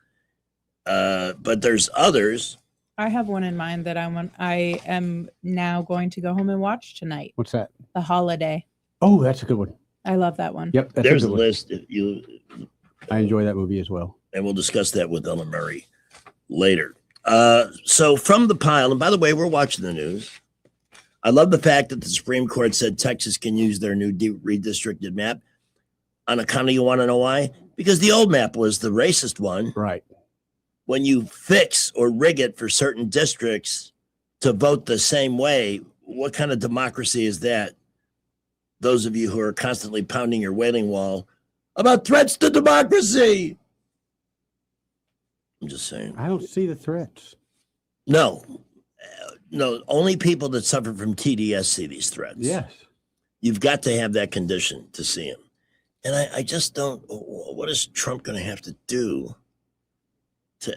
S1: But there's others.
S12: I have one in mind that I am now going to go home and watch tonight.
S13: What's that?
S12: The Holiday.
S13: Oh, that's a good one.
S12: I love that one.
S13: Yep. That's
S1: There's
S13: a
S1: a
S13: good one.
S1: list.
S13: I enjoy that movie as well.
S1: And we'll discuss that with Ellen Murray later. So from the pile, and by the way, we're watching the news. I love the fact that the Supreme Court said Texas can use their new redistricted map. On account of, you want to know why? Because the old map was the racist one.
S13: Right.
S1: When you fix or rig it for certain districts to vote the same way, what kind of democracy is that? Those of you who are constantly pounding your wailing wall about threats to democracy. I'm just saying.
S13: I don't see the threats.
S1: No, only people that suffer from TDS see these threats.
S13: Yes.
S1: You've got to have that condition to see them. And I just don't, what is Trump going to have to do to,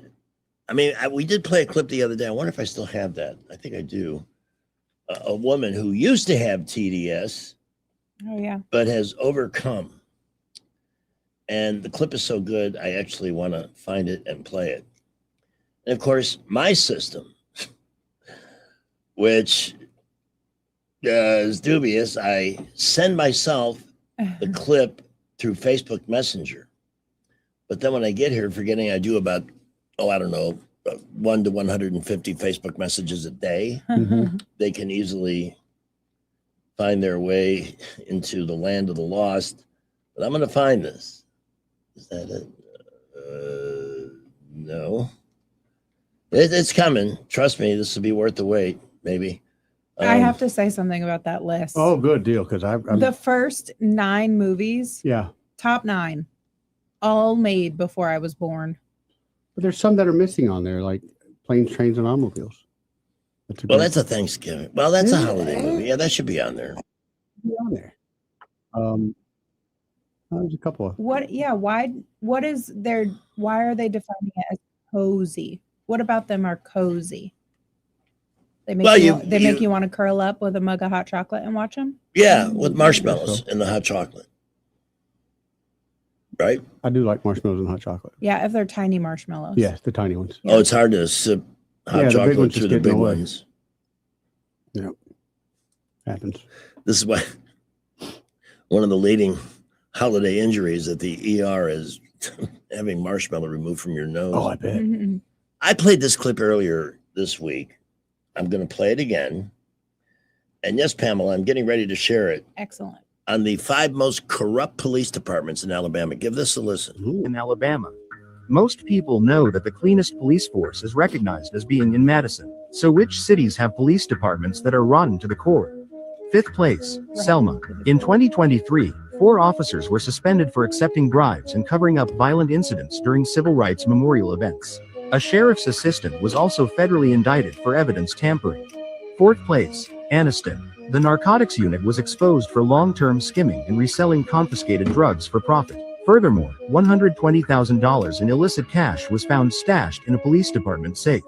S1: we did play a clip the other day. I wonder if I still have that. I think I do. A woman who used to have TDS,
S12: Oh, yeah.
S1: but has overcome. And the clip is so good, I actually want to find it and play it. And of course, my system, which is dubious, I send myself the clip through Facebook Messenger. But then when I get here, forgetting I do about, 1 to 150 Facebook messages a day, they can easily find their way into the land of the lost. But I'm going to find this. Is that it? No. It's coming. Trust me, this will be worth the wait, maybe.
S12: I have to say something about that list.
S13: Oh, good deal. Because I'm
S12: The first 9 movies,
S13: yeah.
S12: top 9, all made before I was born.
S13: But there's some that are missing on there, like Planes, Trains, and Automobiles.
S1: That's a Thanksgiving. Well, that's a holiday movie. Yeah, that should be on there.
S13: On there. There's a couple of.
S12: Why are they defining it as cozy? What about them are cozy? They make make you want to curl up with a mug of hot chocolate and watch them?
S1: Yeah, with marshmallows in the hot chocolate. Right?
S13: I do like marshmallows and hot chocolate.
S12: Yeah, if they're tiny marshmallows.
S13: Yes, the tiny ones.
S1: Oh, it's hard to sip hot
S13: Yeah, the big
S1: chocolate
S13: ones
S1: through
S13: just
S1: the
S13: get in
S1: big
S13: the way.
S1: ones.
S13: Yeah. Happens.
S1: This is why one of the leading holiday injuries at the ER is having marshmallow removed from your nose.
S13: Oh, I bet.
S1: I played this clip earlier this week. I'm going to play it again. And yes, Pamela, I'm getting ready to share it
S12: Excellent.
S1: on the 5 most corrupt police departments in Alabama. Give this a listen.
S2: In Alabama, most people know that the cleanest police force is recognized as being in Madison. So which cities have police departments that are rotten to the core? 5th place, Selma. In 2023, 4 officers were suspended for accepting bribes and covering up violent incidents during civil rights memorial events. A sheriff's assistant was also federally indicted for evidence tampering. 4th place, Anniston. The narcotics unit was exposed for long-term skimming and reselling confiscated drugs for profit. Furthermore, $120,000 in illicit cash was found stashed in a police department safe.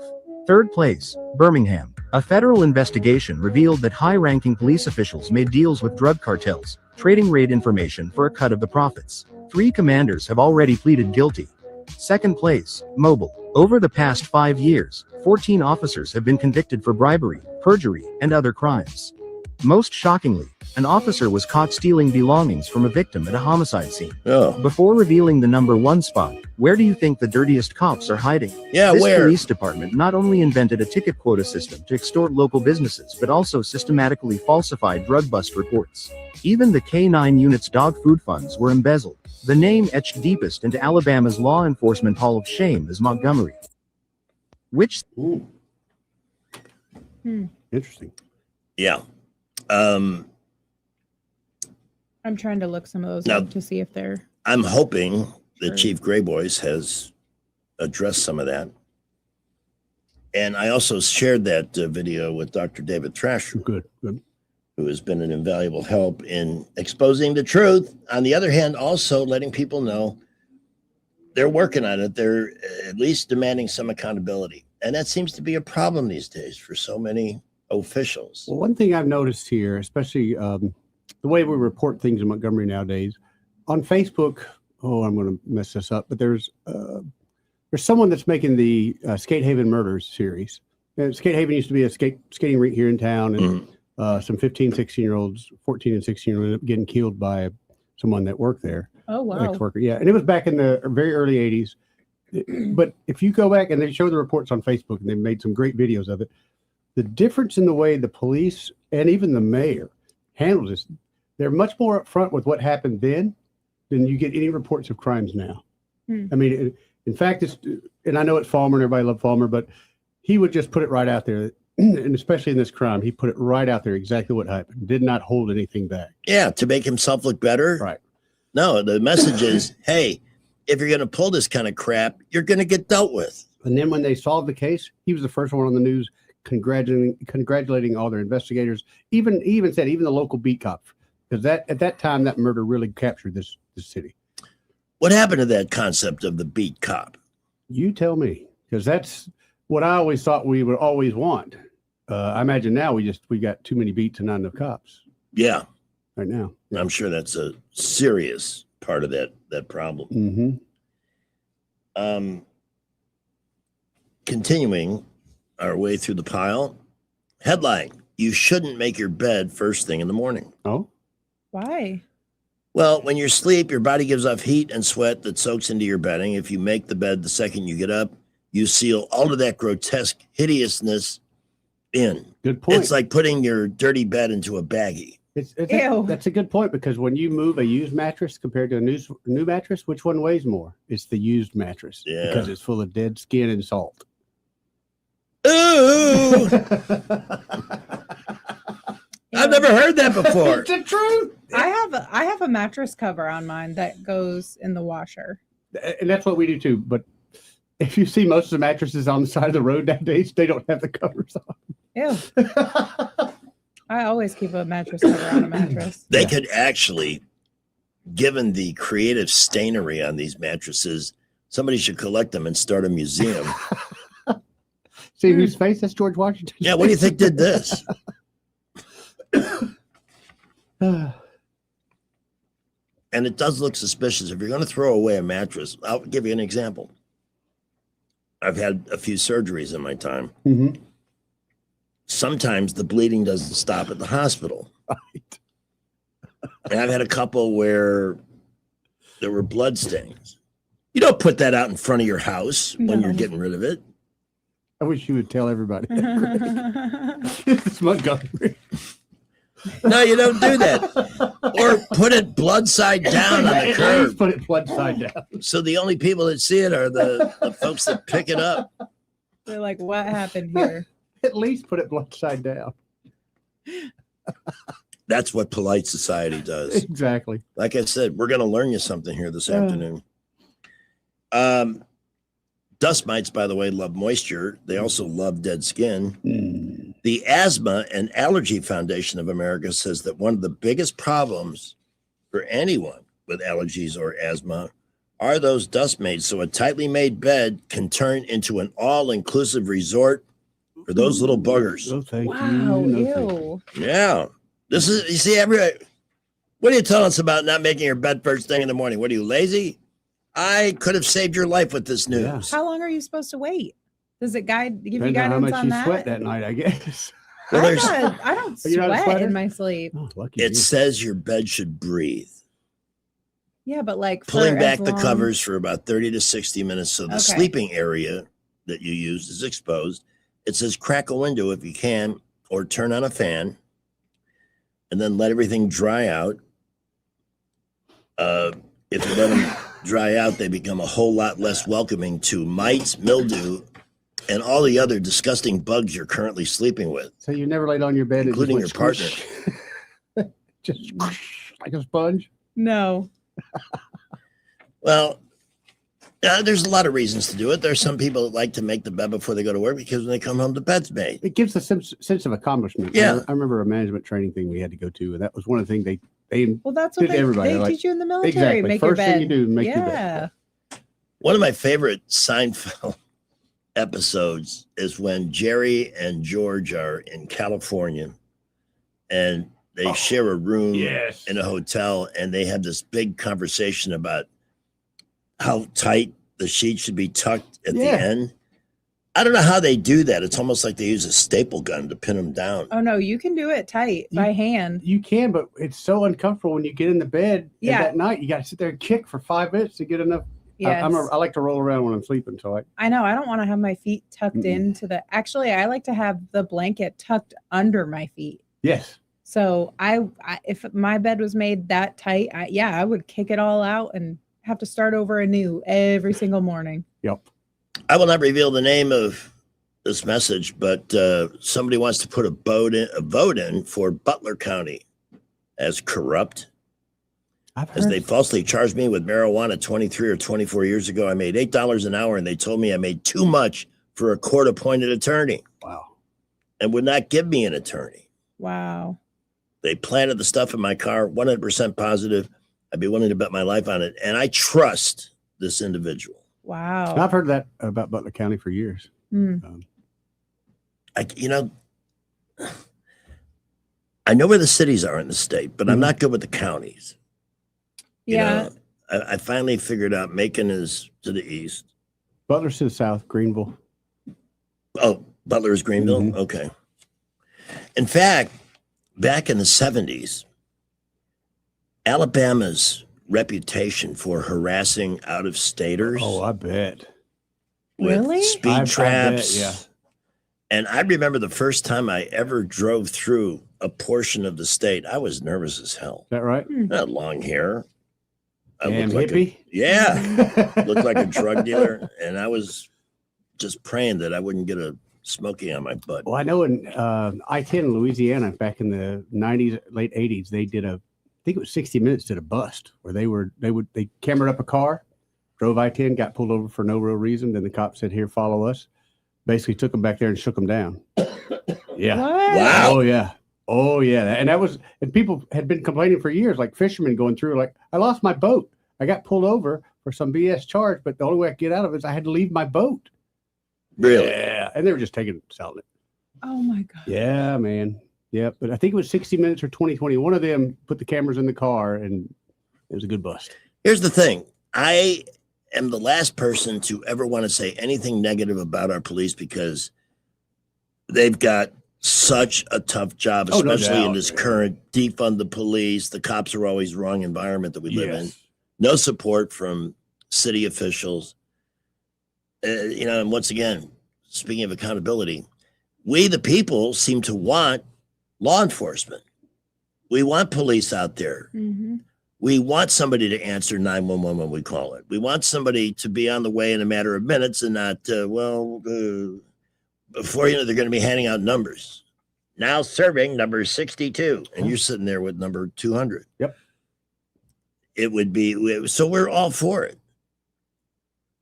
S2: Third place, Birmingham. A federal investigation revealed that high-ranking police officials made deals with drug cartels, trading raid information for a cut of the profits. 3 commanders have already pleaded guilty. Second place, Mobile. Over the past 5 years, 14 officers have been convicted for bribery, perjury, and other crimes. Most shockingly, an officer was caught stealing belongings from a victim at a homicide scene. Before revealing the number 1 spot, where do you think the dirtiest cops are hiding? This
S1: where?
S2: police department not only invented a ticket quota system to extort local businesses, but also systematically falsified drug bust reports. Even the K-9 unit's dog food funds were embezzled. The name etched deepest into Alabama's law enforcement hall of shame is Montgomery. Which...
S13: Interesting.
S1: Yeah.
S12: I'm trying to look some of those
S1: Now-
S12: up to see if they're.
S1: I'm hoping that Chief Grayboys has addressed some of that. And I also shared that video with Dr. David Thrasher.
S13: Good.
S1: Who has been an invaluable help in exposing the truth. On the other hand, also letting people know they're working on it. They're at least demanding some accountability. And that seems to be a problem these days for so many officials.
S13: Well, one thing I've noticed here, especially the way we report things in Montgomery nowadays, on Facebook, I'm going to mess this up, but there's someone that's making the Skate Haven Murders series. And Skate Haven used to be a skating rink here in town, and some 15, 16-year-olds, 14 and 16-year-olds ended up getting killed by someone that worked there.
S12: Oh, wow.
S13: Ex-worker, yeah. And it was back in the very early 80s. But if you go back and they show the reports on Facebook, and they made some great videos of it, the difference in the way the police and even the mayor handles this, they're much more upfront with what happened then than you get any reports of crimes now. I mean, in fact, and I know it's Falmer and everybody loved Falmer, but he would just put it right out there. And especially in this crime, he put it right out there exactly what happened. Did not hold anything back.
S1: Yeah, to make himself look better.
S13: Right.
S1: No, the message is, hey, if you're going to pull this kind of crap, you're going to get dealt with.
S13: And then when they solved the case, he was the first one on the news congratulating all their investigators. He even said even the local beat cops, because at that time that murder really captured this city.
S1: What happened to that concept of the beat cop?
S13: You tell me, because that's what I always thought we would always want. I imagine now we got too many beats and not enough cops.
S1: Yeah.
S13: Right now.
S1: Yeah. I'm sure that's a serious part of that problem. Continuing our way through the pile. Headline: you shouldn't make your bed first thing in the morning.
S13: Oh?
S12: Why?
S1: Well, when you sleep, your body gives off heat and sweat that soaks into your bedding. If you make the bed the second you get up, you seal all of that grotesque hideousness in.
S13: Good point.
S1: It's like putting your dirty bed into a baggie.
S13: That's a good point, because when you move a used mattress compared to a new mattress, which one weighs more? It's the used mattress.
S1: Yeah.
S13: Because it's full of dead skin and salt.
S1: Ooh! I've never heard that before.
S13: It's the truth.
S12: I have a mattress cover on mine that goes in the washer.
S13: And that's what we do too. But if you see most of the mattresses on the side of the road nowadays, they don't have the covers on.
S12: Ew. I always keep a mattress cover on a mattress.
S1: They could actually, given the creative stainery on these mattresses, somebody should collect them and start a museum.
S13: See whose face? That's George Washington.
S1: Yeah, what do you think did this? And it does look suspicious. If you're going to throw away a mattress, I'll give you an example. I've had a few surgeries in my time.
S13: Mm-hmm.
S1: Sometimes the bleeding doesn't stop at the hospital.
S13: Right.
S1: And I've had a couple where there were blood stains. You don't put that out in front of your house when you're getting rid of it.
S13: I wish you would tell everybody. It's Montgomery.
S1: No, you don't do that. Or put it blood side down on the curb.
S13: Put it blood side down.
S1: So the only people that see it are the folks that pick it up.
S12: They're like, what happened here?
S13: At least put it blood side down.
S1: That's what polite society does.
S13: Exactly.
S1: Like I said, we're going to learn you something here this afternoon. Dust mites, by the way, love moisture. They also love dead skin. The Asthma and Allergy Foundation of America says that one of the biggest problems for anyone with allergies or asthma? Are those dust made so a tightly made bed can turn into an all-inclusive resort for those little buggers?
S13: No, thank
S12: Wow,
S13: you. No, thank
S12: ew.
S1: Yeah. This is, you see, what are you telling us about not making your bed first thing in the morning? What are you, lazy? I could have saved your life with this news.
S12: How long are you supposed to wait? Does it give you
S13: Depends on how
S12: guidance
S13: much
S12: on
S13: you
S12: that?
S13: sweat that night, I guess.
S1: Well,
S12: I don't
S13: Are you not a
S12: sweat
S13: sweater?
S12: in my sleep.
S13: Oh, lucky
S1: It
S13: you.
S1: says your bed should breathe.
S12: Yeah, but like
S1: Pulling
S12: for
S1: back
S12: as
S1: the
S12: long-
S1: covers for about 30 to 60 minutes so the
S12: Okay.
S1: sleeping area that you use is exposed. It says crack a window if you can, or turn on a fan, and then let everything dry out. If you let them dry out, they become a whole lot less welcoming to mites, mildew, and all the other disgusting bugs you're currently sleeping with,
S13: So you never laid on your bed,
S1: including
S13: and
S1: your partner.
S13: just like a sponge.
S12: No.
S1: Well, there's a lot of reasons to do it. There's some people that like to make the bed before they go to work because when they come home, the bed's made.
S13: It gives a sense of accomplishment.
S1: Yeah.
S13: I remember a management training thing we had to go to, and that was one of the things they
S12: Well, that's what
S13: did everybody.
S12: they
S13: Like,
S12: teach you in the military.
S13: exactly.
S12: Make
S13: First
S12: your
S13: thing
S12: bed.
S13: you do, make
S12: yeah.
S13: your bed.
S1: One of my favorite Seinfeld episodes is when Jerry and George are in California and they share a room
S13: yes.
S1: in a hotel and they have this big conversation about how tight the sheet should be tucked at the end. I don't know how they do that. It's almost like they use a staple gun to pin them down.
S12: Oh no, you can do it tight by hand.
S13: You can, but it's so uncomfortable when you get in the bed.
S12: Yeah.
S13: And that night you got to sit there and kick for 5 minutes to get enough.
S12: Yes.
S13: I like to roll around when I'm sleeping, so
S12: I know. I don't want to have my feet tucked into the. Actually, I like to have the blanket tucked under my feet.
S13: yes.
S12: So I if my bed was made that tight, I would kick it all out and have to start over anew every single morning.
S13: Yep.
S1: I will not reveal the name of this message, but somebody wants to put a vote in for Butler County as corrupt. As they falsely charged me with marijuana 23 or 24 years ago. I made $8 an hour and they told me I made too much for a court-appointed attorney.
S13: Wow.
S1: And would not give me an attorney.
S12: Wow.
S1: They planted the stuff in my car, 100% positive. I'd be willing to bet my life on it. And I trust this individual.
S12: Wow.
S13: I've heard that about Butler County for years.
S1: I know where the cities are in the state, but I'm not good with the counties. You
S12: Yeah.
S1: know, I finally figured out Macon is to the east.
S13: Butler's to the south, Greenville.
S1: Oh, Butler is Greenville? Okay. In fact, back in the 70s, Alabama's reputation for harassing out-of-staters.
S13: Oh, I bet.
S1: With
S12: Really?
S1: speed
S13: I bet,
S1: traps.
S13: yeah.
S1: And I remember the first time I ever drove through a portion of the state, I was nervous as hell.
S13: Is that right?
S1: Not long hair. I
S13: Damn
S1: looked like
S13: hippie.
S1: looked like a drug dealer, and I was just praying that I wouldn't get a smoky on my butt.
S13: Well, I know in I-10 in Louisiana back in the 90s, late 80s, they did I think it was 60 Minutes did a bust where they cameraed up a car, drove I-10, got pulled over for no real reason. Then the cop said, "Here, follow us." Basically took them back there and shook them down. Yeah.
S12: What?
S1: Wow.
S13: Oh yeah. Oh yeah. And people had been complaining for years, like fishermen going through, like, I lost my boat. I got pulled over for some BS charge, but the only way I could get out of it is I had to leave my boat.
S1: Really?
S13: Yeah. And they were just selling it.
S12: Oh my God.
S13: Yeah, man. Yeah. But I think it was 60 Minutes or 2020. One of them put the cameras in the car and it was a good bust.
S1: Here's the thing. I am the last person to ever want to say anything negative about our police because they've got such a tough job,
S13: Oh, no
S1: especially in
S13: doubt.
S1: this current defund the police. The cops are always wrong environment that we live in.
S13: Yes.
S1: No support from city officials. And once again, speaking of accountability, we, the people, seem to want law enforcement. We want police out there.
S12: Mm-hmm.
S1: We want somebody to answer 911 when we call it. We want somebody to be on the way in a matter of minutes and not, before you know, they're going to be handing out numbers. Now serving number 62, and you're sitting there with number 200.
S13: Yep.
S1: It would be, so we're all for it.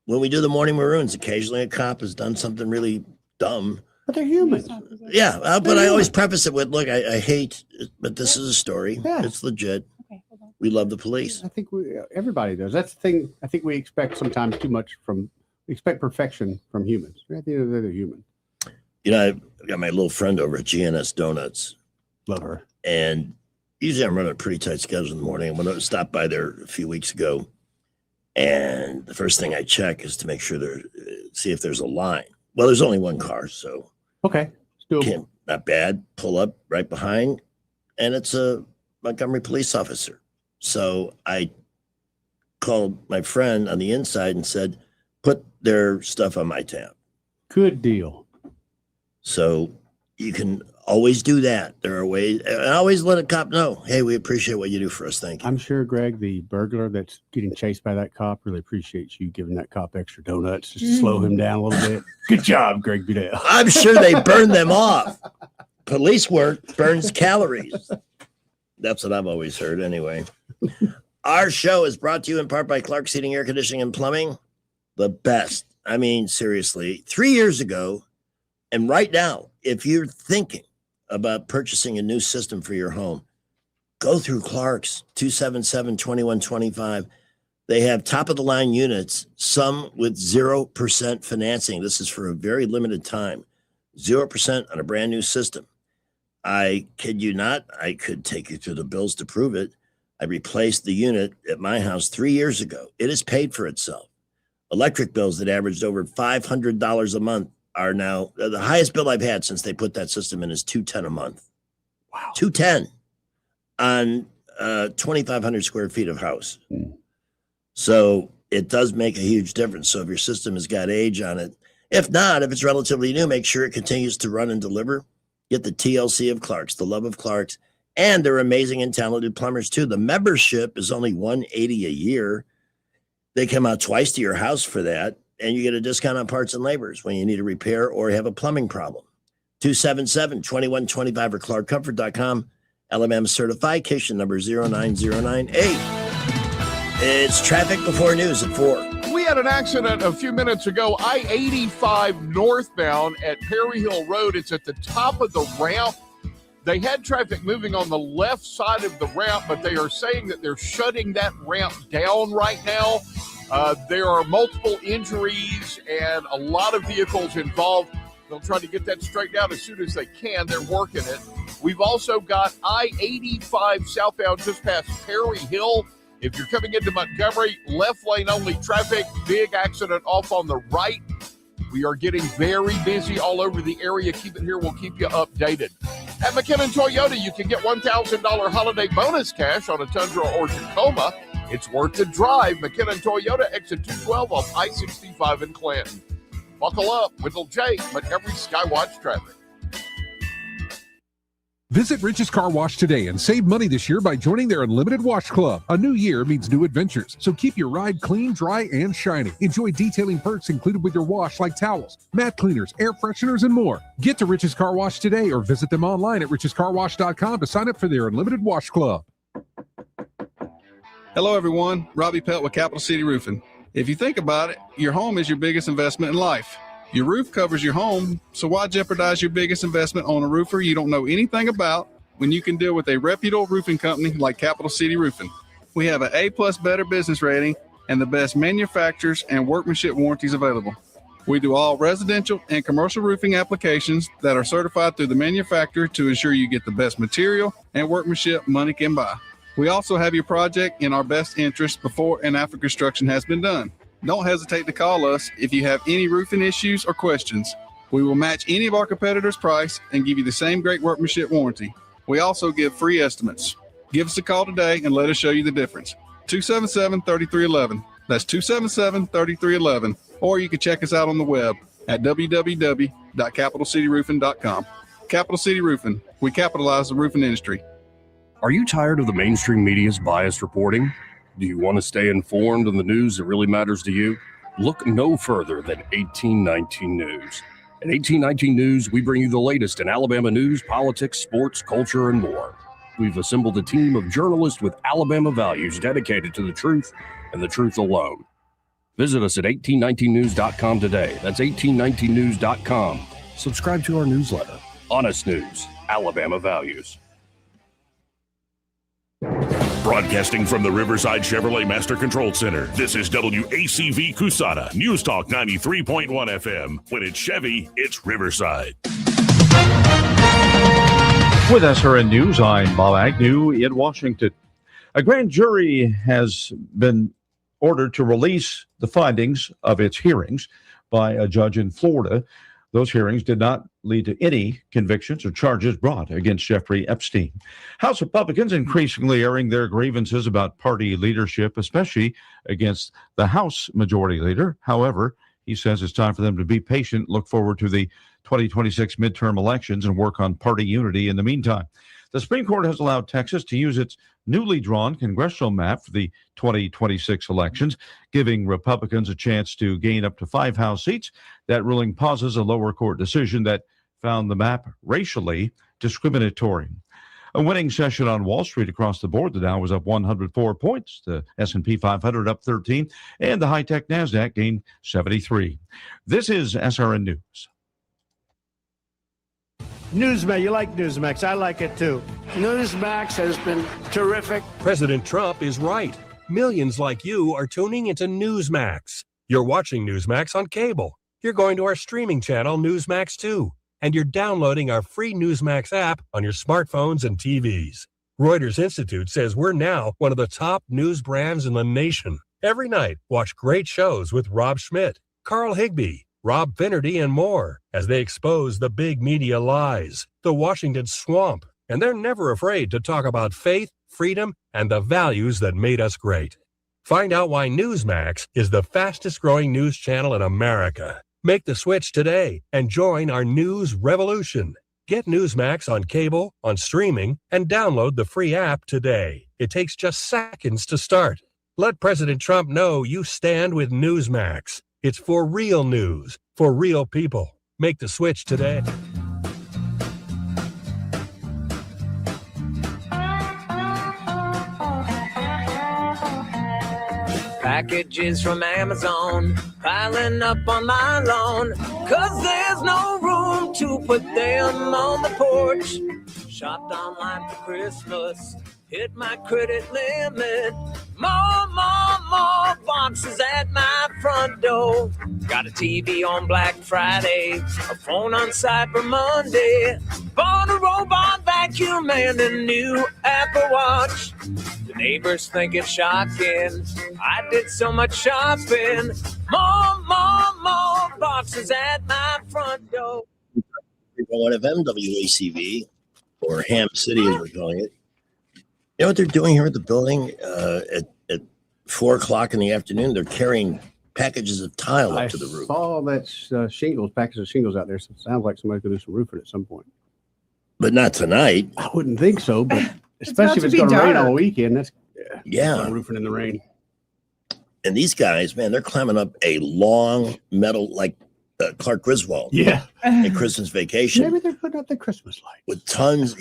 S1: When we do the morning maroons, occasionally a cop has done something really dumb.
S13: But they're human.
S1: Yeah, but I always preface it with, look, I hate, but this is a story.
S13: Yeah.
S1: It's legit. We love the police.
S13: I think everybody does. That's the thing. I think we expect sometimes too much we expect perfection from humans. At the end of the day, they're human.
S1: I've got my little friend over at GNS Donuts.
S13: Love her.
S1: And usually I'm running a pretty tight schedule in the morning. I went to stop by there a few weeks ago. And the first thing I check is to make sure see if there's a line. Well, there's only one car, so.
S13: Okay.
S1: Not bad. Pull up right behind. And it's a Montgomery police officer. So I called my friend on the inside and said, put their stuff on my tab.
S13: Good deal.
S1: So you can always do that. There are ways, and always let a cop know, hey, we appreciate what you do for us. Thank you.
S13: I'm sure, Greg, the burglar that's getting chased by that cop really appreciates you giving that cop extra donuts just to slow him down a little bit. Good job, Greg Budell.
S1: I'm sure they burn them off. Police work burns calories. That's what I've always heard anyway. Our show is brought to you in part by Clark's Heating, Air Conditioning, and Plumbing. The best. I mean, seriously, 3 years ago, and right now, if you're thinking about purchasing a new system for your home, go through Clark's, 277-2125. They have top-of-the-line units, some with 0% financing. This is for a very limited time. 0% on a brand new system. I kid you not, I could take you through the bills to prove it. I replaced the unit at my house 3 years ago. It has paid for itself. Electric bills that averaged over $500 a month are now the highest bill I've had since they put that system in is $210 a month. Wow. $210 on 2,500 square feet of house. So it does make a huge difference. So if your system has got age on it, if not, if it's relatively new, make sure it continues to run and deliver. Get the TLC of Clark's, the love of Clark's, and they're amazing and talented plumbers too. The membership is only $180 a year. They come out twice to your house for that, and you get a discount on parts and labors when you need a repair or have a plumbing problem. 277-2125 or clarkcomfort.com. LMM certification number 09098. It's traffic before news at 4.
S14: We had an accident a few minutes ago, I-85 northbound at Perry Hill Road. It's at the top of the ramp. They had traffic moving on the left side of the ramp, but they are saying that they're shutting that ramp down right now. There are multiple injuries and a lot of vehicles involved. They'll try to get that straightened out as soon as they can. They're working it. We've also got I-85 southbound just past Perry Hill. If you're coming into Montgomery, left lane only traffic, big accident off on the right. We are getting very busy all over the area. Keep it here. We'll keep you updated. At McKinnon Toyota, you can get $1,000 holiday bonus cash on a Tundra or Tacoma. It's worth the drive. McKinnon Toyota, exit 212 off I-65 in Clanton. Buckle up. Wendell J. Montgomery Skywatch traffic.
S9: Visit Rich's Car Wash today and save money this year by joining their Unlimited Wash Club. A new year means new adventures, so keep your ride clean, dry, and shiny. Enjoy detailing perks included with your wash like towels, mat cleaners, air fresheners, and more. Get to Rich's Car Wash today or visit them online at richescarwash.com to sign up for their Unlimited Wash Club.
S15: Hello, everyone. Robbie Pelt with Capital City Roofing. If you think about it, your home is your biggest investment in life. Your roof covers your home, so why jeopardize your biggest investment on a roofer you don't know anything about when you can deal with a reputable roofing company like Capital City Roofing? We have an A+ Better Business rating and the best manufacturers and workmanship warranties available. We do all residential and commercial roofing applications that are certified through the manufacturer to ensure you get the best material and workmanship money can buy. We also have your project in our best interest before and after construction has been done. Don't hesitate to call us if you have any roofing issues or questions. We will match any of our competitors' price and give you the same great workmanship warranty. We also give free estimates. Give us a call today and let us show you the difference. 277-3311. That's 277-3311. Or you can check us out on the web at www.capitalcityroofing.com. Capital City Roofing. We capitalize the roofing industry.
S6: Are you tired of the mainstream media's biased reporting? Do you want to stay informed on the news that really matters to you? Look no further than 1819 News. At 1819 News, we bring you the latest in Alabama news, politics, sports, culture, and more. We've assembled a team of journalists with Alabama values dedicated to the truth and the truth alone. Visit us at 1819news.com today. That's 1819news.com. Subscribe to our newsletter. Honest News, Alabama Values. Broadcasting from the Riverside Chevrolet Master Control Center, this is WACV Cusana, News Talk 93.1 FM. When it's Chevy, it's Riverside.
S16: With SRN News, I'm Bob Agnew in Washington. A grand jury has been ordered to release the findings of its hearings by a judge in Florida. Those hearings did not lead to any convictions or charges brought against Jeffrey Epstein. House Republicans increasingly airing their grievances about party leadership, especially against the House Majority Leader. However, he says it's time for them to be patient, look forward to the 2026 midterm elections, and work on party unity in the meantime. The Supreme Court has allowed Texas to use its newly drawn congressional map for the 2026 elections, giving Republicans a chance to gain up to 5 House seats. That ruling pauses a lower court decision that found the map racially discriminatory. A winning session on Wall Street across the board. The Dow was up 104 points. The S&P 500 up 13, and the high-tech NASDAQ gained 73. This is SRN News.
S17: Newsmax, you like Newsmax. I like it too. Newsmax has been terrific.
S18: President Trump is right. Millions like you are tuning into Newsmax. You're watching Newsmax on cable. You're going to our streaming channel, Newsmax 2. And you're downloading our free Newsmax app on your smartphones and TVs. Reuters Institute says we're now one of the top news brands in the nation. Every night, watch great shows with Rob Schmidt, Carl Higbie, Rob Finnerty, and more as they expose the big media lies, the Washington swamp, and they're never afraid to talk about faith, freedom, and the values that made us great. Find out why Newsmax is the fastest growing news channel in America. Make the switch today and join our news revolution. Get Newsmax on cable, on streaming, and download the free app today. It takes just seconds to start. Let President Trump know you stand with Newsmax. It's for real news, for real people. Make the switch today.
S19: Packages from Amazon piling up on my lawn, 'cause there's no room to put them on the porch. Shopped online for Christmas, hit my credit limit. More boxes at my front door. Got a TV on Black Friday, a phone on Cyber Monday. Bought a robot vacuum and a new Apple Watch. The neighbors think it's shocking, I did so much shopping. More boxes at my front door.
S1: One of MWACV, or Ham City as we're calling it. You know what they're doing here at the building at 4 o'clock in the afternoon? They're carrying packages of tile up to the roof.
S13: I saw that package of shingles out there. So it sounds like somebody's going to do some roofing at some point.
S1: But not tonight.
S13: I wouldn't think so, but especially if it's going to rain all weekend. That's roofing in the rain.
S1: And these guys, man, they're climbing up a long metal, like Clark Griswold.
S13: Yeah.
S1: At Christmas Vacation.
S13: Maybe they're putting up the Christmas lights.
S1: With tons,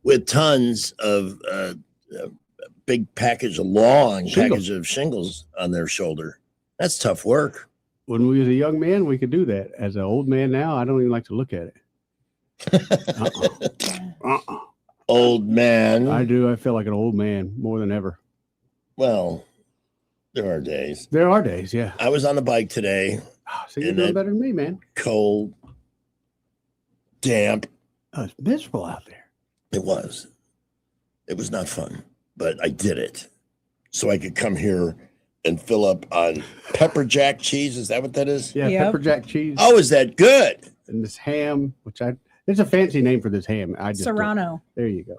S1: with tons of big package, a long package of shingles on their shoulder. That's tough work.
S13: When we was a young man, we could do that. As an old man now, I don't even like to look at it.
S1: Old man.
S13: I do. I feel like an old man more than ever.
S1: Well, there are days.
S13: There are days, yeah.
S1: I was on the bike today.
S13: So you're doing better than me, man.
S1: Cold, damp.
S13: Oh, it's miserable out there.
S1: It was. It was not fun, but I did it so I could come here and fill up on pepper jack cheese. Is that what that is?
S13: Yeah, pepper jack cheese.
S1: Oh, is that good?
S13: And this ham, it's a fancy name for this ham.
S12: Serrano.
S13: There you go.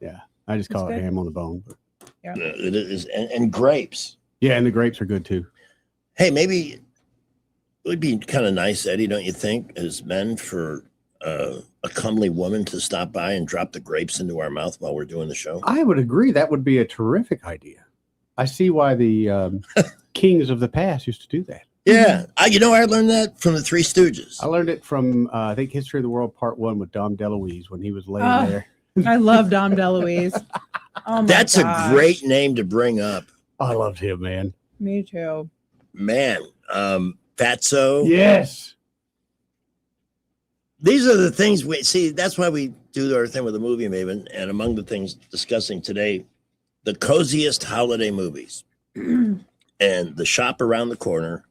S13: Yeah, I just call it
S12: good.
S13: ham on the bone. But.
S12: Yeah.
S1: It is, and grapes.
S13: Yeah, and the grapes are good too.
S1: Hey, maybe it would be kind of nice, Eddie, don't you think, as men, for a comely woman to stop by and drop the grapes into our mouth while we're doing the show?
S13: I would agree. That would be a terrific idea. I see why the kings of the past used to do that.
S1: Yeah. I learned that from the Three Stooges.
S13: I learned it from, I think, History of the World Part 1 with Dom DeLuise when he was laying there.
S12: I love Dom DeLuise. Oh my
S1: That's
S12: gosh.
S1: a great name to bring up.
S13: I loved him, man.
S12: Me too.
S1: Man, Fatso.
S13: Yes.
S1: These are the things we see. That's why we do our thing with the Movie Maven. And among the things discussing today the coziest holiday movies. And The Shop Around the Corner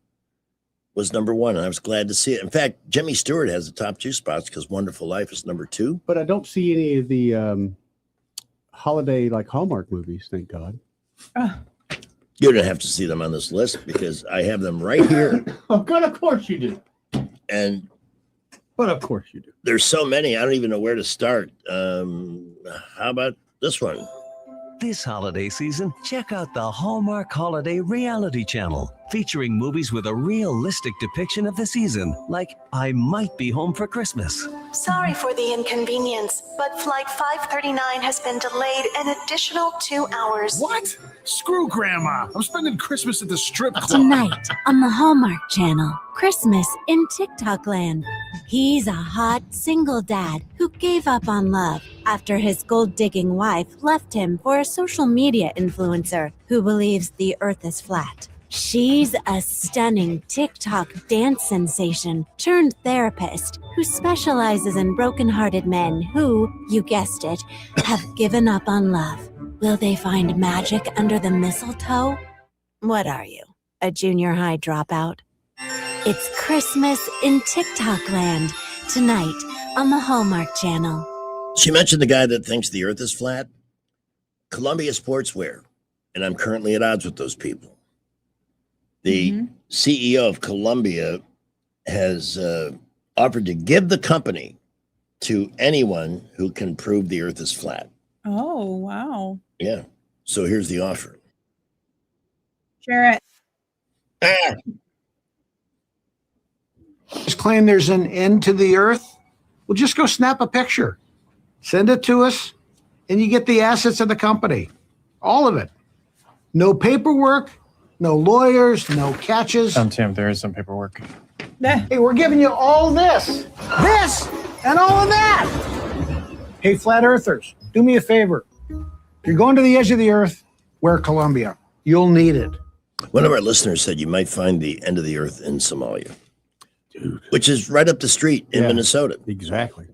S1: was number one, and I was glad to see it. In fact, Jimmy Stewart has the top 2 spots because Wonderful Life is number 2.
S13: But I don't see any of the holiday like Hallmark movies, thank God.
S1: You don't have to see them on this list because I have them right here.
S13: Oh, God, of course you do.
S1: But
S13: of course you do.
S1: There's so many, I don't even know where to start. How about this one?
S3: This holiday season, check out the Hallmark Holiday Reality Channel, featuring movies with a realistic depiction of the season, like I Might Be Home for Christmas.
S4: Sorry for the inconvenience, but Flight 539 has been delayed an additional 2 hours.
S5: What? Screw Grandma. I'm spending Christmas at the strip club.
S22: Tonight on the Hallmark Channel, Christmas in TikTok land. He's a hot single dad who gave up on love after his gold-digging wife left him for a social media influencer who believes the earth is flat. She's a stunning TikTok dance sensation turned therapist who specializes in broken-hearted men who, you guessed it, have given up on love. Will they find magic under the mistletoe? What are you, a junior high dropout? It's Christmas in TikTok land tonight on the Hallmark Channel.
S1: She mentioned the guy that thinks the earth is flat. Columbia Sportswear, and I'm currently at odds with those people. The CEO of Columbia has offered to give the company to anyone who can prove the earth is flat.
S12: Oh, wow.
S1: Yeah. So here's the offer.
S12: Share it.
S17: Just claim there's an end to the earth. Well, just go snap a picture, send it to us, and you get the assets of the company. All of it. No paperwork, no lawyers, no catches.
S23: Tim, there is some paperwork.
S17: Hey, we're giving you all this, and all of that. Hey, flat earthers, do me a favor. If you're going to the edge of the earth, wear Columbia. You'll need it.
S1: One of our listeners said you might find the end of the earth in Somalia, which is right up the street in Minnesota.
S13: Exactly.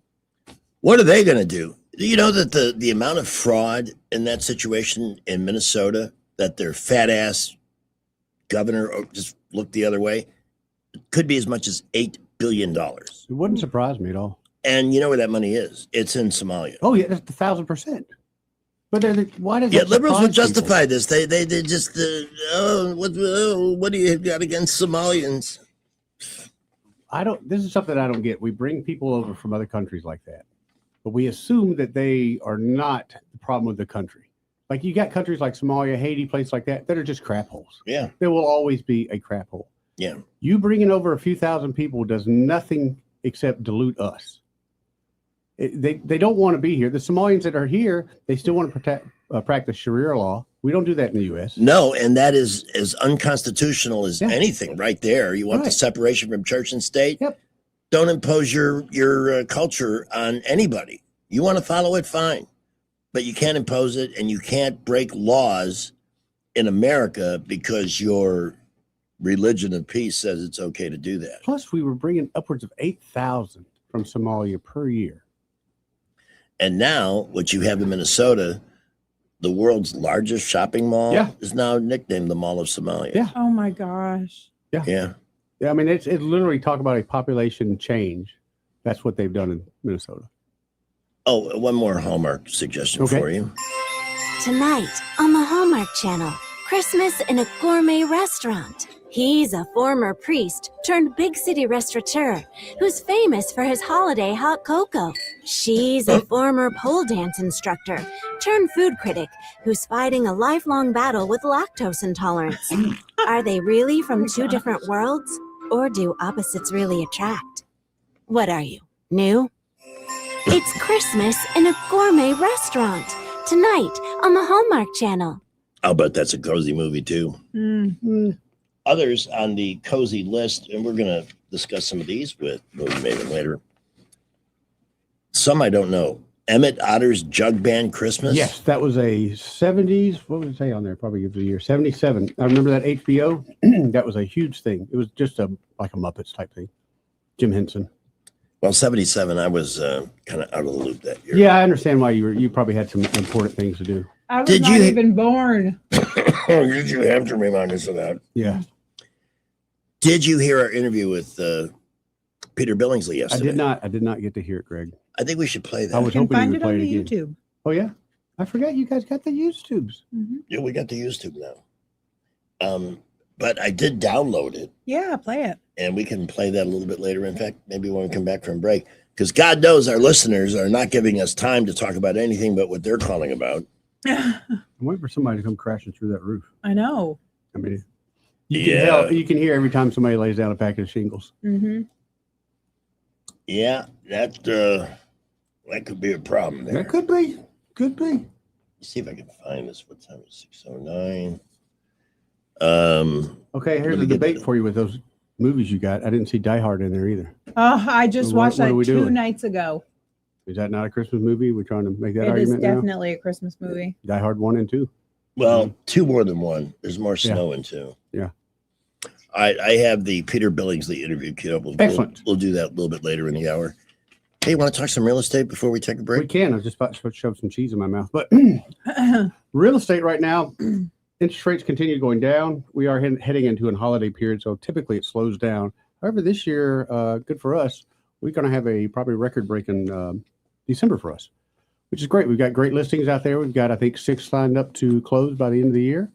S1: What are they going to do? Do you know that the amount of fraud in that situation in Minnesota, that their fat ass governor just looked the other way, it could be as much as $8 billion.
S13: It wouldn't surprise me at all.
S1: And you know where that money is? It's in Somalia.
S13: Oh, yeah, that's 1,000%. But why does
S1: liberals would justify this. They just what do you got against Somalians?
S13: This is something I don't get. We bring people over from other countries like that, but we assume that they are not the problem with the country. Like you got countries like Somalia, Haiti, places like that are just crap holes.
S1: Yeah.
S13: There will always be a crap hole.
S1: Yeah.
S13: You bringing over a few thousand people does nothing except dilute us. They don't want to be here. The Somalians that are here, they still want to practice Sharia law. We don't do that in the U.S.
S1: No, and that is as unconstitutional as anything right there. You want the separation from church and state?
S13: Yep.
S1: Don't impose your culture on anybody. You want to follow it, fine. But you can't impose it, and you can't break laws in America because your religion of peace says it's okay to do that.
S13: Plus, we were bringing upwards of 8,000 from Somalia per year.
S1: And now, what you have in Minnesota, the world's largest shopping mall is now nicknamed the Mall of Somalia.
S13: Yeah.
S12: Oh my gosh.
S13: Yeah.
S1: Yeah.
S13: Yeah. I mean, it's literally talk about a population change. That's what they've done in Minnesota.
S1: Oh, one more Hallmark suggestion for you.
S22: Tonight on the Hallmark Channel, Christmas in a gourmet restaurant. He's a former priest turned big city restaurateur who's famous for his holiday hot cocoa. She's a former pole dance instructor turned food critic who's fighting a lifelong battle with lactose intolerance. Are they really from two different worlds, or do opposites really attract? What are you, new? It's Christmas in a gourmet restaurant tonight on the Hallmark Channel.
S1: I'll bet that's a cozy movie too. Others on the cozy list, and we're going to discuss some of these with Movie Maven later. Some I don't know. Emmett Otter's Jug Band Christmas.
S13: Yes, that was a 70s. What would it say on there? Probably give the year 77. I remember that HBO. That was a huge thing. It was just like a Muppets type thing. Jim Henson.
S1: Well, 77. I was kind of out of the loop that year.
S13: Yeah, I understand why you probably had some important things to do.
S12: I was
S1: Did
S12: not
S1: you-
S12: even born.
S1: Did you have to remind us of that?
S13: Yeah.
S1: Did you hear our interview with Peter Billingsley yesterday?
S13: I did not get to hear it, Greg.
S1: I think we should play that.
S13: I was
S12: You can
S13: hoping you
S12: find
S13: would
S12: it
S13: play
S12: on
S13: it
S12: the
S13: again.
S12: YouTube.
S13: Oh yeah, I forgot you guys got the YouTubes.
S1: Yeah, we got the YouTube now. But I did download it,
S12: Yeah, play it.
S1: and we can play that a little bit later. In fact, maybe when we come back from break, because God knows our listeners are not giving us time to talk about anything but what they're calling about.
S13: I'm waiting for somebody to come crashing through that roof.
S12: I know.
S13: I mean, you can hear every time somebody lays down a packet of shingles.
S12: Mm-hmm.
S1: Yeah, that could be a problem there.
S13: That could be. Could be.
S1: Let's see if I can find this. What time is 6:09?
S13: Okay, here's
S1: let me
S13: a
S1: get
S13: debate
S1: that.
S13: for you with those movies you got. I didn't see Die Hard in there either.
S12: Oh, I just
S13: What-
S12: watched
S13: what
S12: that
S13: are we
S12: 2
S13: doing?
S12: nights ago.
S13: Is that not a Christmas movie? We're trying to make that
S12: It is
S13: argument now.
S12: definitely a Christmas movie.
S13: Die Hard 1 and 2.
S1: Well, 2 more than 1. There's more
S13: Yeah.
S1: snow in 2.
S13: Yeah.
S1: I have the Peter Billingsley interview queued up.
S13: Excellent.
S1: We'll do that a little bit later in the hour. Hey, you want to talk some real estate before we take a break?
S13: We can. I was just about to shove some cheese in my mouth. But real estate right now, interest rates continue going down. We are heading into a holiday period, so typically it slows down. However, this year, good for us, we're going to have a probably record-breaking December for us, which is great. We've got great listings out there. We've got, I think, 6 signed up to close by the end of the year.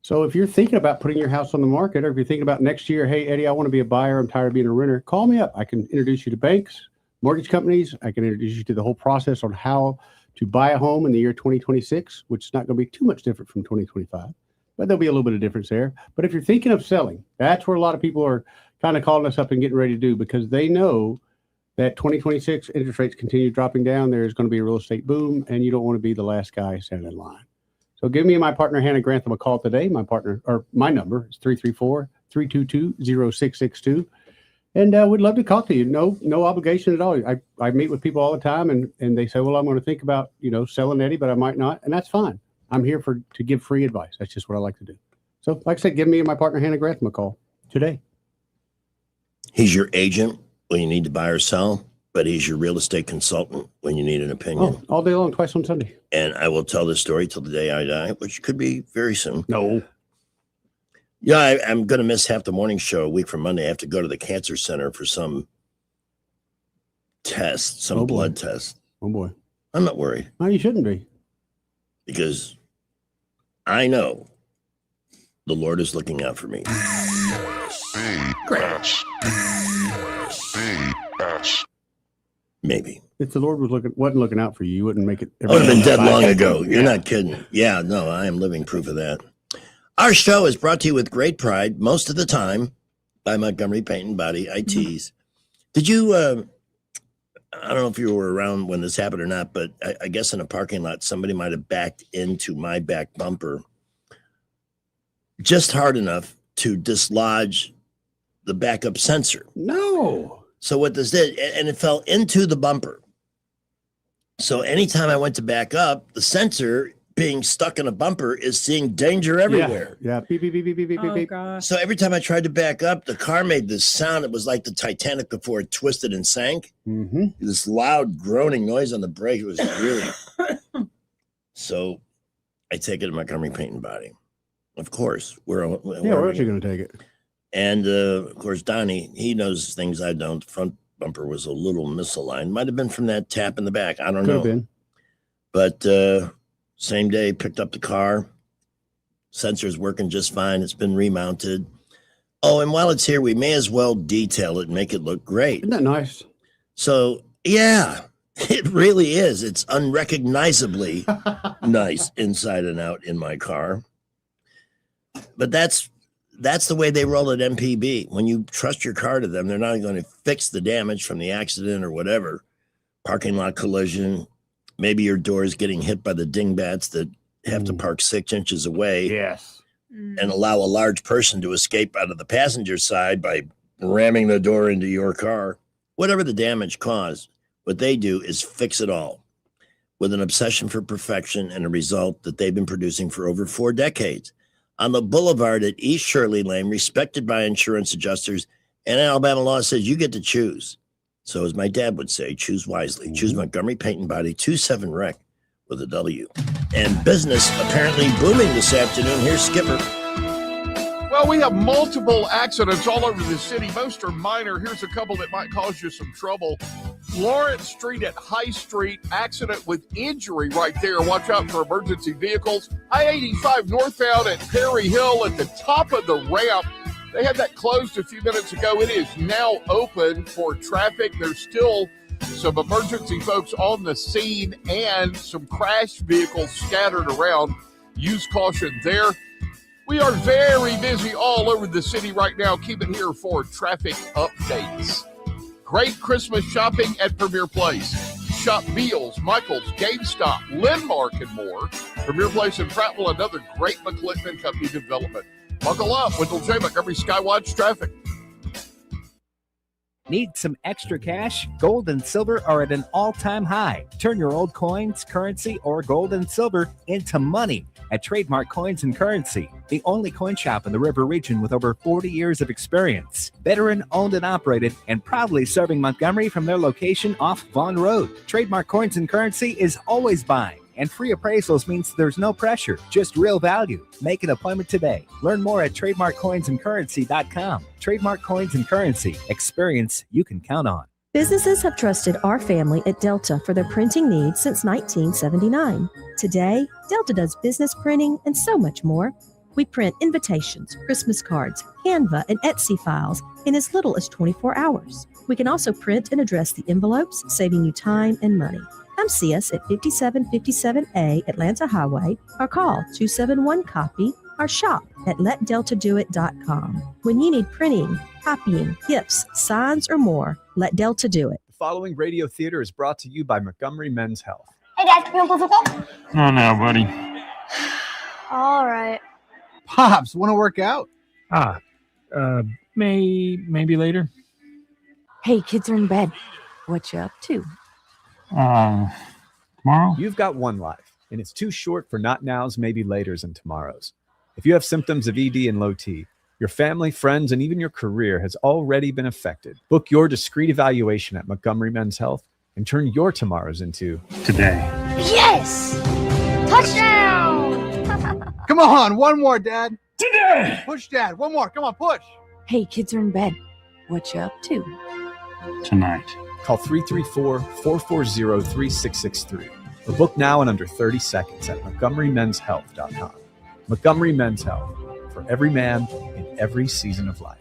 S13: So if you're thinking about putting your house on the market, or if you're thinking about next year, hey, Eddie, I want to be a buyer. I'm tired of being a renter. Call me up. I can introduce you to banks, mortgage companies. I can introduce you to the whole process on how to buy a home in the year 2026, which is not going to be too much different from 2025, but there'll be a little bit of difference there. But if you're thinking of selling, that's where a lot of people are kind of calling us up and getting ready to do, because they know that 2026 interest rates continue dropping down. There's going to be a real estate boom, and you don't want to be the last guy standing in line. So give me and my partner, Hannah Grantham, a call today. My number is 334-322-0662. And we'd love to talk to you. No obligation at all. I meet with people all the time, and they say, well, I'm going to think about, selling Eddie, but I might not. And that's fine. I'm here to give free advice. That's just what I like to do. So like I said, give me and my partner, Hannah Grantham, a call today.
S1: He's your agent when you need to buy or sell, but he's your real estate consultant when you need an opinion.
S13: Oh, all day long, twice on Sunday.
S1: And I will tell this story till the day I die, which could be very soon.
S13: No.
S1: Yeah, I'm going to miss half the morning show a week from Monday. I have to go to the cancer center for some test, some blood test.
S13: Oh, boy.
S1: I'm not worried.
S13: No, you shouldn't be.
S1: Because I know the Lord is looking out for me. Maybe.
S13: If the Lord wasn't looking out for you, you wouldn't make it.
S1: I would have been dead long ago. You're not kidding. Yeah, no, I am living proof of that. Our show is brought to you with great pride, most of the time, by Montgomery Paint and Body ITs. Did you, I don't know if you were around when this happened or not, but I guess in a parking lot, somebody might have backed into my back bumper just hard enough to dislodge the backup sensor.
S13: No.
S1: So what this did, and it fell into the bumper. So anytime I went to back up, the sensor being stuck in a bumper is seeing danger everywhere.
S13: Yeah. Beep, beep, beep, beep, beep, beep,
S12: Oh,
S13: beep.
S12: gosh.
S1: So every time I tried to back up, the car made this sound. It was like the Titanic before it twisted and sank.
S13: Mm-hmm.
S1: This loud groaning noise on the brake. It was really. So I take it to Montgomery Paint and Body. Of course.
S13: Where else are you going to take it?
S1: And of course, Donnie, he knows things I don't. The front bumper was a little misaligned. Might have been from that tap in the back. I don't
S13: Could
S1: know.
S13: have been.
S1: But same day, picked up the car. Sensor's working just fine. It's been remounted. Oh, and while it's here, we may as well detail it and make it look great.
S13: Isn't that nice?
S1: So, yeah, it really is. It's unrecognizably nice inside and out in my car. But that's the way they roll at MPB. When you trust your car to them, they're not going to fix the damage from the accident or whatever. Parking lot collision. Maybe your door is getting hit by the dingbats that have to park 6 inches away.
S13: Yes.
S1: And allow a large person to escape out of the passenger side by ramming the door into your car. Whatever the damage caused, what they do is fix it all with an obsession for perfection and a result that they've been producing for over 4 decades. On the boulevard at East Shirley Lane, respected by insurance adjusters, and Alabama law says you get to choose. So as my dad would say, choose wisely. Choose Montgomery Paint and Body, 27 Rec, with a W. And business apparently booming this afternoon. Here's Skipper.
S14: Well, we have multiple accidents all over the city. Most are minor. Here's a couple that might cause you some trouble. Lawrence Street at High Street, accident with injury right there. Watch out for emergency vehicles. I-85 northbound at Perry Hill at the top of the ramp. They had that closed a few minutes ago. It is now open for traffic. There's still some emergency folks on the scene and some crash vehicles scattered around. Use caution there. We are very busy all over the city right now. Keep it here for traffic updates. Great Christmas shopping at Premier Place. Shop Beals, Michaels, GameStop, Landmark, and more. Premier Place in Prattville, another great McClickman Company development. Buckle up with J. Montgomery Skywatch traffic.
S7: Need some extra cash? Gold and silver are at an all-time high. Turn your old coins, currency, or gold and silver into money at Trademark Coins and Currency, the only coin shop in the River region with over 40 years of experience. Veteran owned and operated, and proudly serving Montgomery from their location off Vaughn Road. Trademark Coins and Currency is always buying, and free appraisals means there's no pressure, just real value. Make an appointment today. Learn more at trademarkcoinsandcurrency.com. Trademark Coins and Currency. Experience you can count on.
S20: Businesses have trusted our family at Delta for their printing needs since 1979. Today, Delta does business printing and so much more. We print invitations, Christmas cards, Canva, and Etsy files in as little as 24 hours. We can also print and address the envelopes, saving you time and money. Come see us at 5757A Atlanta Highway or call 271-COPY or shop at letdeltadoit.com. When you need printing, copying, gifts, signs, or more, let Delta do it.
S21: The following radio theater is brought to you by Montgomery Men's Health.
S23: Hey guys, can we play football?
S24: Oh, no, buddy.
S23: All right.
S24: Pops, want to work out?
S25: Maybe later.
S27: Hey, kids are in bed. What you up to?
S25: Tomorrow?
S21: You've got one life, and it's too short for not nows, maybe laters, and tomorrows. If you have symptoms of ED and low T, your family, friends, and even your career has already been affected. Book your discreet evaluation at Montgomery Men's Health and turn your tomorrows into
S24: today.
S23: Yes! Touchdown!
S24: Come on, one more, Dad. Today! Push, Dad. One more. Come on, push.
S27: Hey, kids are in bed. What you up to?
S24: Tonight.
S21: Call 334-440-3663 or book now in under 30 seconds at montgomerymenshealth.com. Montgomery Men's Health, for every man in every season of life.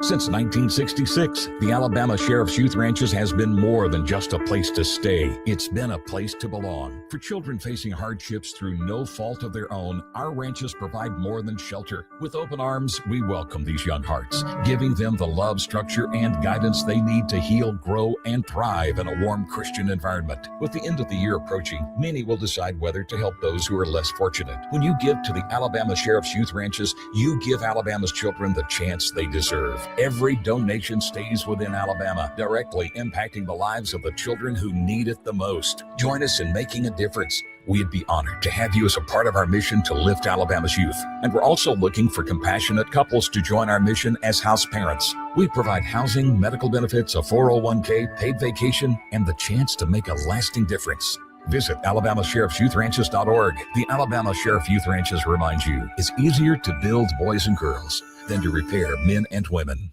S28: Since 1966, the Alabama Sheriff's Youth Ranches has been more than just a place to stay. It's been a place to belong. For children facing hardships through no fault of their own, our ranches provide more than shelter. With open arms, we welcome these young hearts, giving them the love, structure, and guidance they need to heal, grow, and thrive in a warm Christian environment. With the end of the year approaching, many will decide whether to help those who are less fortunate. When you give to the Alabama Sheriff's Youth Ranches, you give Alabama's children the chance they deserve. Every donation stays within Alabama, directly impacting the lives of the children who need it the most. Join us in making a difference. We'd be honored to have you as a part of our mission to lift Alabama's youth. And we're also looking for compassionate couples to join our mission as house parents. We provide housing, medical benefits, a 401k, paid vacation, and the chance to make a lasting difference. Visit AlabamaSheriff'sYouthRanches.org. The Alabama Sheriff Youth Ranches reminds you it's easier to build boys and girls than to repair men and women.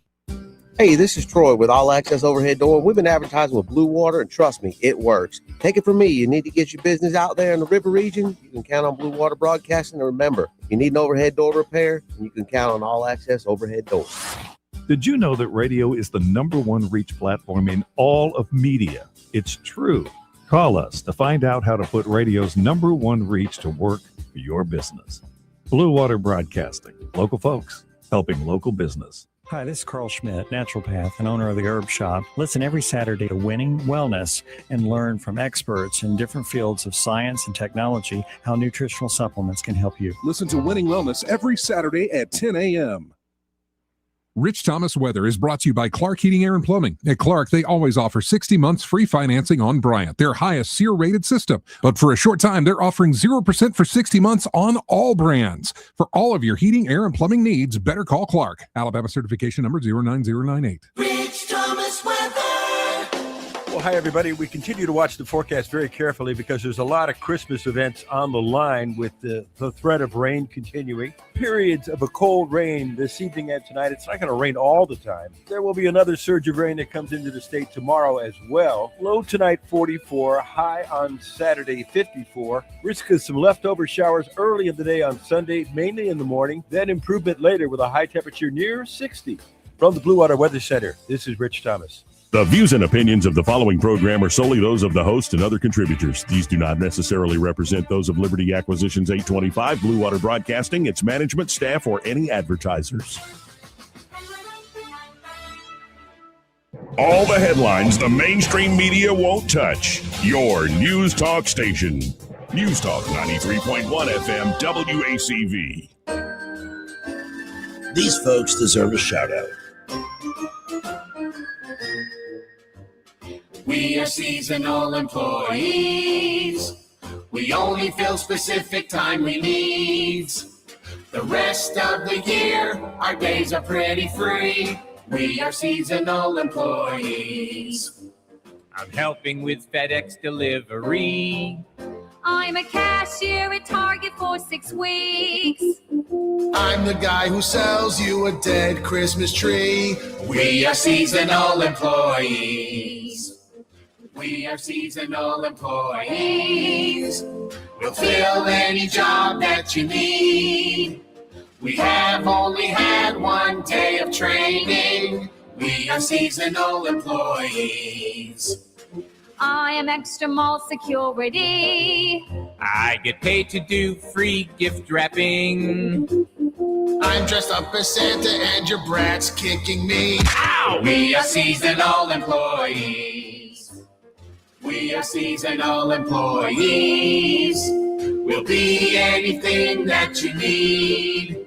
S29: Hey, this is Troy with All Access Overhead Door. We've been advertising with Blue Water, and trust me, it works. Take it from me. You need to get your business out there in the River region, you can count on Blue Water Broadcasting. And remember, if you need an overhead door repair, you can count on All Access Overhead Doors.
S30: Did you know that radio is the #1 reach platform in all of media? It's true. Call us to find out how to put radio's #1 reach to work for your business. Blue Water Broadcasting. Local folks helping local business.
S31: Hi, this is Carl Schmidt, naturopath and owner of the Herb Shop. Listen every Saturday to Winning Wellness and learn from experts in different fields of science and technology how nutritional supplements can help you.
S9: Listen to Winning Wellness every Saturday at 10 a.m. Rich Thomas Weather is brought to you by Clark Heating, Air, and Plumbing. At Clark, they always offer 60 months free financing on Bryant, their highest SEER-rated system. But for a short time, they're offering 0% for 60 months on all brands. For all of your heating, air, and plumbing needs, better call Clark. Alabama certification number 09098.
S8: Rich Thomas Weather.
S2: Well, hi, everybody. We continue to watch the forecast very carefully because there's a lot of Christmas events on the line with the threat of rain continuing. Periods of a cold rain this evening and tonight. It's not going to rain all the time. There will be another surge of rain that comes into the state tomorrow as well. Low tonight, 44. High on Saturday, 54. Risk of some leftover showers early in the day on Sunday, mainly in the morning. Then improvement later with a high temperature near 60. From the Blue Water Weather Center, this is Rich Thomas.
S3: The views and opinions of the following program are solely those of the host and other contributors. These do not necessarily represent those of Liberty Acquisitions 825, Blue Water Broadcasting, its management, staff, or any advertisers. All the headlines the mainstream media won't touch. Your News Talk station. News Talk 93.1 FM WACV.
S1: These folks deserve a shout out.
S8: We are seasonal employees. We only fill specific timely needs. The rest of the year, our days are pretty free. We are seasonal employees.
S6: I'm helping with FedEx delivery.
S10: I'm a cashier at Target for 6 weeks.
S8: I'm the guy who sells you a dead Christmas tree. We are seasonal employees. We are seasonal employees. We'll fill any job that you need. We have only had 1 day of training. We are seasonal employees.
S10: I am extra mall security.
S6: I get paid to do free gift wrapping.
S8: I'm dressed up as Santa and your brat's kicking me. Ow! We are seasonal employees. We are seasonal employees. We'll be anything that you need.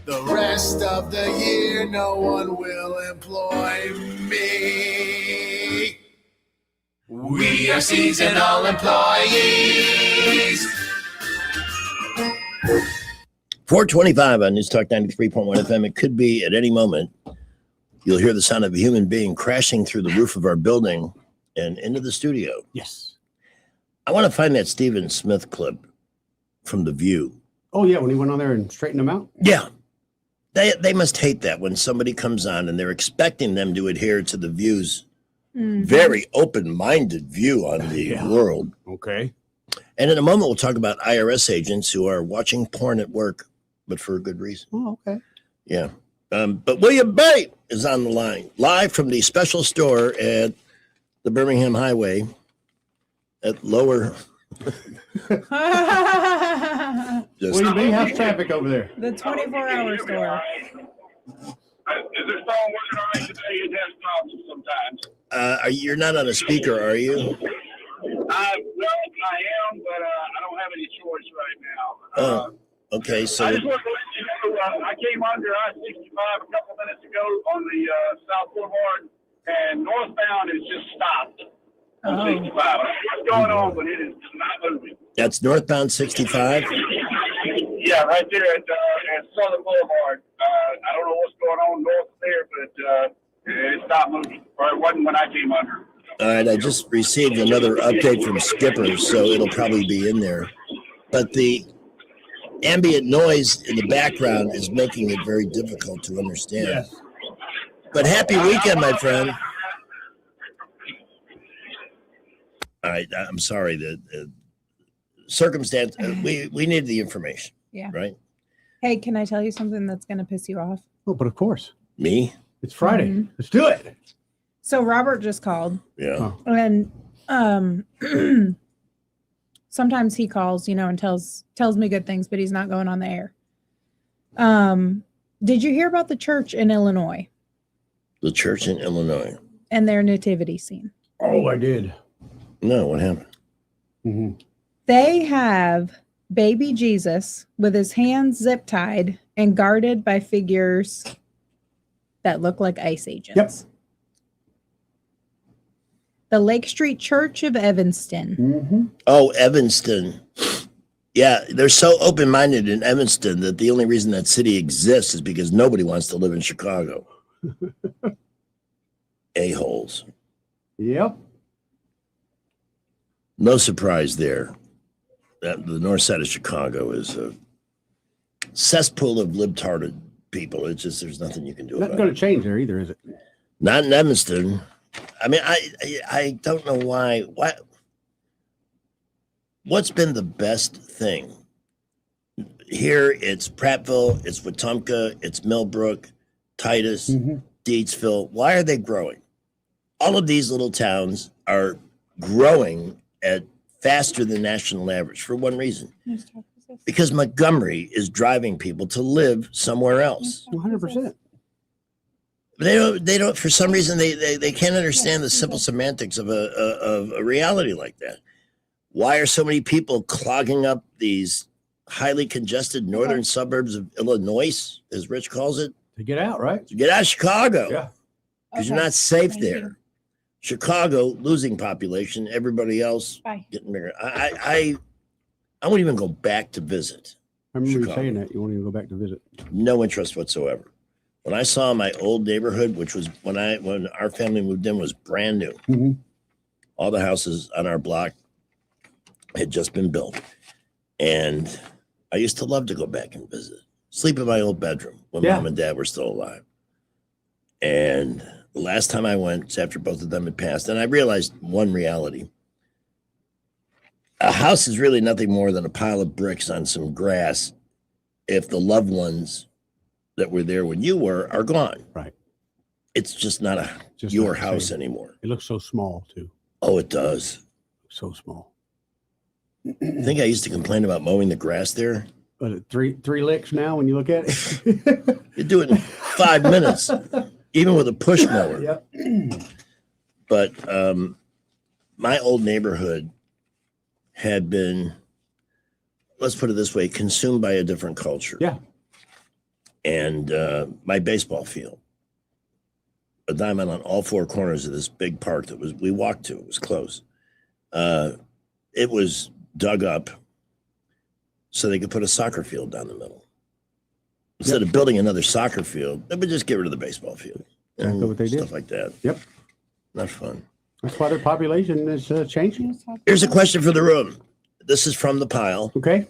S8: The rest of the year, no one will employ me. We are seasonal employees.
S1: 425 on News Talk 93.1 FM. It could be at any moment. You'll hear the sound of a human being crashing through the roof of our building and into the studio.
S13: Yes.
S1: I want to find that Stephen Smith clip from The View.
S13: Oh, yeah, when he went on there and straightened them out?
S1: Yeah. They must hate that when somebody comes on and they're expecting them to adhere to the View's very open-minded view on the world.
S13: Okay.
S1: And in a moment, we'll talk about IRS agents who are watching porn at work, but for a good reason.
S13: Oh, okay.
S1: Yeah. But William Bate is on the line, live from the special store at the Birmingham Highway at Lower.
S13: William Bate, how's traffic over there?
S12: The 24-hour store.
S11: Is this phone working all right today? It has problems sometimes.
S1: You're not on a speaker, are you?
S11: Well, I am, but I don't have any choice right now.
S1: Okay. So
S11: I just wanted to let you know, I came under I-65 a couple minutes ago on the South Boulevard, and northbound is just stopped on 65. I don't know what's going on, but it is not moving.
S1: That's northbound 65?
S11: Yeah, right there at Southern Boulevard. I don't know what's going on north there, but it stopped moving. Or it wasn't when I came under.
S1: All right, I just received another update from Skipper, so it'll probably be in there. But the ambient noise in the background is making it very difficult to understand.
S11: Yes.
S1: But happy weekend, my friend. All right, I'm sorry. The circumstance, we need the information.
S12: Yeah.
S1: Right?
S12: Hey, can I tell you something that's going to piss you off?
S13: Oh, but of course.
S1: Me?
S13: It's Friday. Let's do it.
S12: So Robert just called.
S1: Yeah.
S12: And sometimes he calls, and tells me good things, but he's not going on the air. Did you hear about the church in Illinois
S1: The church in Illinois.
S12: and their nativity scene?
S13: Oh, I did.
S1: No, what happened?
S13: Mm-hmm.
S12: They have baby Jesus with his hands zip tied and guarded by figures that look like ICE agents.
S13: Yep.
S12: The Lake Street Church of Evanston.
S13: Mm-hmm.
S1: Oh, Evanston. Yeah, they're so open-minded in Evanston that the only reason that city exists is because nobody wants to live in Chicago. A-holes.
S13: Yep.
S1: No surprise there. That the north side of Chicago is a cesspool of libtarded people. It's just there's nothing you can do
S13: Nothing
S1: about
S13: going
S1: it.
S13: to change there either, is it?
S1: Not in Evanston. I mean, I don't know why. What's been the best thing? Here it's Prattville, it's Wetumpka, it's Millbrook, Titus, Deatsville. Why are they growing? All of these little towns are growing at faster than national average for one reason. Because Montgomery is driving people to live somewhere else.
S13: 100%.
S1: They don't for some reason they can't understand the simple semantics of a reality like that. Why are so many people clogging up these highly congested northern suburbs of Illinois, as Rich calls it?
S13: To get out, right?
S1: To get out of Chicago.
S13: Yeah.
S1: Because you're not safe there. Chicago losing population, everybody else getting bigger. I won't even go back to visit.
S13: I remember
S1: Chicago.
S13: you saying that. You won't even go back to visit.
S1: No interest whatsoever. When I saw my old neighborhood, which was when our family moved in, was brand new. All the houses on our block had just been built. And I used to love to go back and visit. Sleep in my old bedroom when mom and dad were still alive. And the last time I went was after both of them had passed. And I realized one reality. A house is really nothing more than a pile of bricks on some grass if the loved ones that were there when you were are gone.
S13: Right.
S1: It's just not your
S13: not the
S1: house
S13: same.
S1: anymore.
S13: It looks so small, too.
S1: Oh, it does.
S13: So small.
S1: I think I used to complain about mowing the grass there.
S13: But three licks now when you look at it?
S1: You do it in 5 minutes, even with a push mower.
S13: Yep.
S1: But my old neighborhood had been, let's put it this way, consumed by a different culture.
S13: Yeah.
S1: And my baseball field, a diamond on all four corners of this big park that we walked to. It was close. It was dug up so they could put a soccer field down the middle. Instead of building another soccer field, they would just get rid of the baseball field.
S13: Exactly what they did.
S1: Stuff like that.
S13: Yep.
S1: Not fun.
S13: That's why their population is changing.
S1: Here's a question for the room. This is from the pile.
S13: Okay.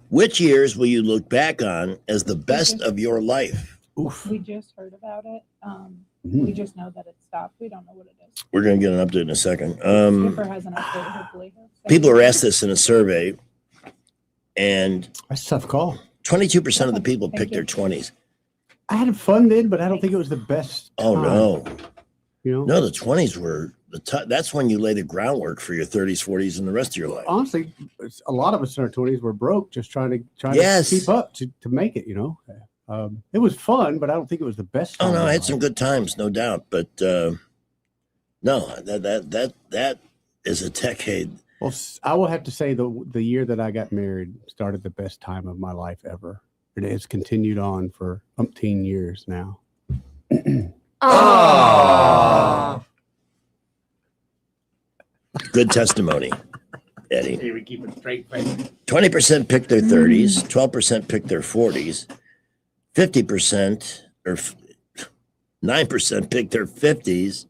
S1: Which years will you look back on as the best of your life?
S13: Oof.
S12: We just heard about it.
S1: Mhm.
S12: We just know that it stopped. We don't know what it is.
S1: We're going to get an update in a second.
S12: Skipper has an update, hopefully.
S1: People are asked this in a survey, and
S13: that's a tough call.
S1: 22% of the people picked their 20s.
S13: I had fun then, but I don't think it was the best.
S1: Oh,
S13: time.
S1: no.
S13: You know?
S1: No, the 20s were that's when you lay the groundwork for your 30s, 40s, and the rest of your life.
S13: Honestly, a lot of us in our 20s were broke, just trying to
S1: Yes.
S13: keep up to make it. You know, it was fun, but I don't think it was the best.
S1: Oh
S13: time
S1: no,
S13: of
S1: I had
S13: my
S1: some
S13: life.
S1: good times, no doubt. But no, that is a decade.
S13: Well, I will have to say the year that I got married started the best time of my life ever. It has continued on for umpteen years now.
S1: Good testimony, Eddie.
S13: Here we keep it straight face.
S1: 20% picked their 30s, 12% picked their 40s, 50% or 9% picked their 50s.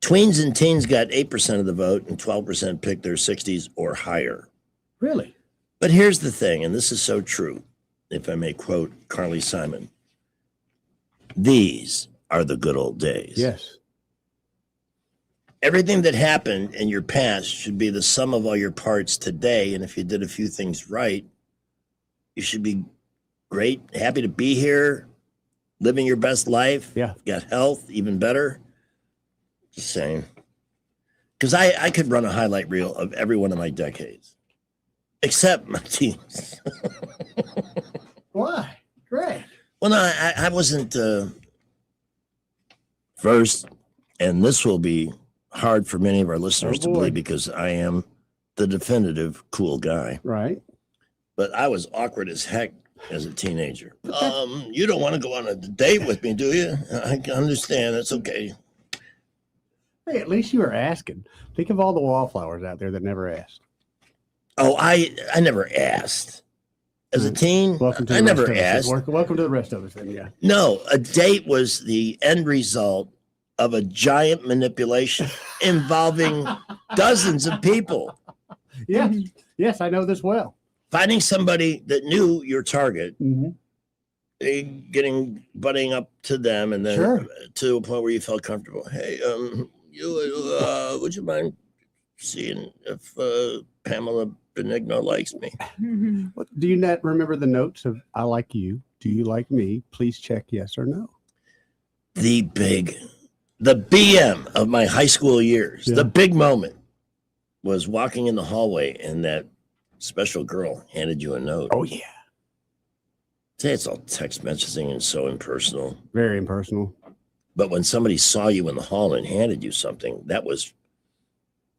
S1: Tweens and teens got 8% of the vote, and 12% picked their 60s or higher.
S13: Really?
S1: But here's the thing, and this is so true, if I may quote Carly Simon. These are the good old days.
S13: Yes.
S1: Everything that happened in your past should be the sum of all your parts today. And if you did a few things right, you should be great, happy to be here, living your best life.
S13: Yeah.
S1: Got health, even better. Just saying. Because I could run a highlight reel of every one of my decades, except my teens.
S13: Why? Great.
S1: Well, no, I wasn't first, and this will be hard for many of our listeners to believe because I am the definitive cool guy.
S13: Right.
S1: But I was awkward as heck as a teenager. You don't want to go on a date with me, do you? I can understand. That's okay.
S13: Hey, at least you were asking. Think of all the wallflowers out there that never asked.
S1: Oh, I never asked. As a teen,
S13: Welcome to
S1: I
S13: the
S1: never
S13: rest of us.
S1: asked.
S13: Welcome to the rest of us then, yeah.
S1: No, a date was the end result of a giant manipulation involving dozens of people.
S13: Yes, yes, I know this well.
S1: Finding somebody that knew your target, butting up to them, and then to a point where you felt comfortable. Hey, would you mind seeing if Pamela Benigno likes me?
S13: Do you not remember the notes of "I like you"? Do you like me? Please check yes or no.
S1: The BM of my high school years, the big moment was walking in the hallway and that special girl handed you a note.
S13: Oh, yeah.
S1: Say it's all text messaging and so impersonal.
S13: Very impersonal.
S1: But when somebody saw you in the hall and handed you something, that's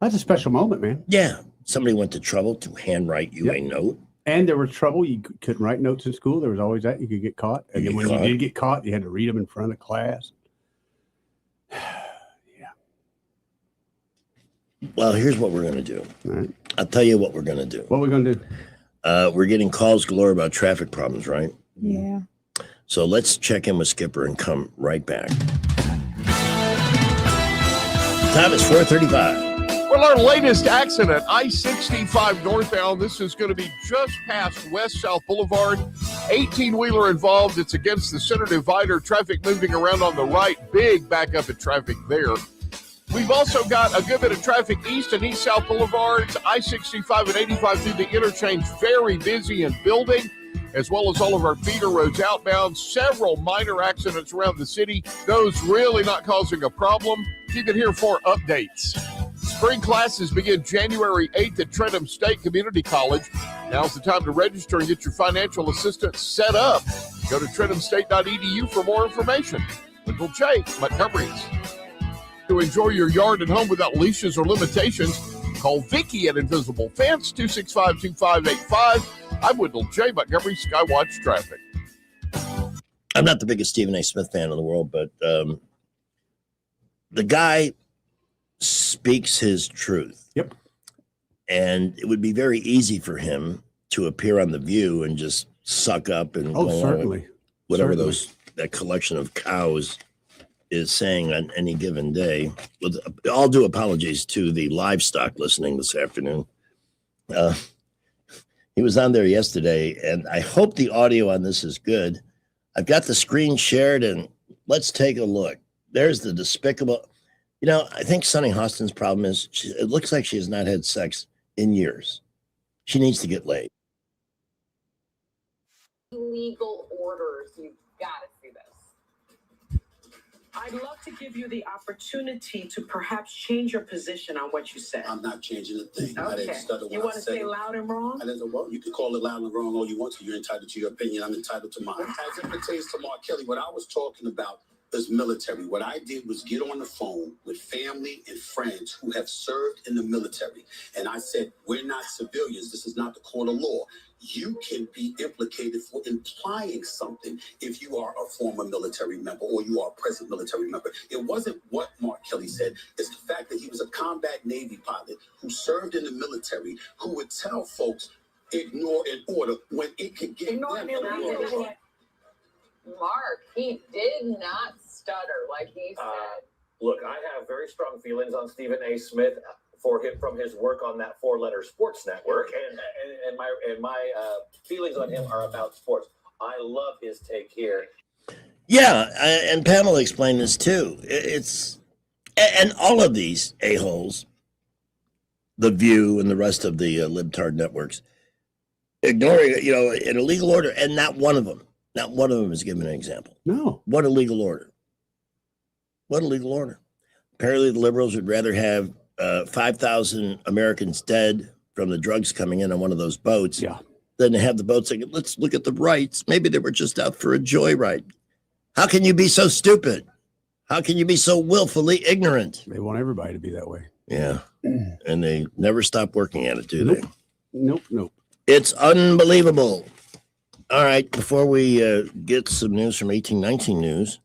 S13: a special moment, man.
S1: Yeah. Somebody went to trouble to handwrite you a note.
S13: And there was trouble. You couldn't write notes in school. There was always that. You could get caught. And then when you did get caught, you had to read them in front of class.
S1: Well, here's what we're going to do.
S13: All right.
S1: I'll tell you what we're going to do.
S13: What we're going to do?
S1: We're getting calls galore about traffic problems, right?
S12: Yeah.
S1: So let's check in with Skipper and come right back. Time is 4:35.
S4: Well, our latest accident, I-65 northbound. This is going to be just past West South Boulevard. 18-wheeler involved. It's against the center divider. Traffic moving around on the right. Big backup in traffic there. We've also got a good bit of traffic east and east South Boulevards, I-65 and 85 through the interchange, very busy and building, as well as all of our feeder roads outbound. Several minor accidents around the city, those really not causing a problem. Keep it here for updates. Spring classes begin January 8th at Trentham State Community College. Now's the time to register and get your financial assistance set up. Go to trenthamstate.edu for more information. Wendell J. Montgomery's. To enjoy your yard and home without leashes or limitations, call Vicky at Invisible Fence, 265-2585. I'm Wendell J. Montgomery, Skywatch Traffic.
S1: I'm not the biggest Stephen A. Smith fan in the world, but the guy speaks his truth.
S13: Yep.
S1: And it would be very easy for him to appear on The View and just suck up and go along
S13: certainly.
S1: with whatever
S13: Certainly.
S1: that collection of cows is saying on any given day. With all due apologies to the livestock listening this afternoon. He was on there yesterday, and I hope the audio on this is good. I've got the screen shared, and let's take a look. There's the despicable. I think Sonny Hostin's problem is it looks like she has not had sex in years. She needs to get laid.
S5: Legal orders. You've got to see this.
S14: I'd love to give you the opportunity to perhaps change your position on what you said.
S15: I'm not changing a thing.
S14: Okay. You want to say loud and wrong?
S15: Well, you can call it loud and wrong all you want to. You're entitled to your opinion. I'm entitled to mine. As it pertains to Mark Kelly, what I was talking about is military. What I did was get on the phone with family and friends who have served in the military. And I said, we're not civilians. This is not the court of law. You can be implicated for implying something if you are a former military member or you are a present military member. It wasn't what Mark Kelly said. It's the fact that he was a combat Navy pilot who served in the military who would tell folks, ignore an order when it could get them.
S5: Mark, he did not stutter like he said.
S16: Look, I have very strong feelings on Stephen A. Smith from his work on that 4-letter sports network, and my feelings on him are about sports. I love his take here.
S1: Yeah, and Pamela explained this too. And all of these a-holes, The View and the rest of the libtard networks, ignoring an illegal order, and not one of them is given an example.
S13: No.
S1: What a legal order. What a legal order. Apparently the liberals would rather have 5,000 Americans dead from the drugs coming in on one of those boats than to have the boat saying, let's look at the rights. Maybe they were just out for a joyride. How can you be so stupid? How can you be so willfully ignorant?
S13: They want everybody to be that way.
S1: Yeah. And they never stop working at it, do they?
S13: Nope.
S1: It's unbelievable. All right. Before we get some news from 1819 News,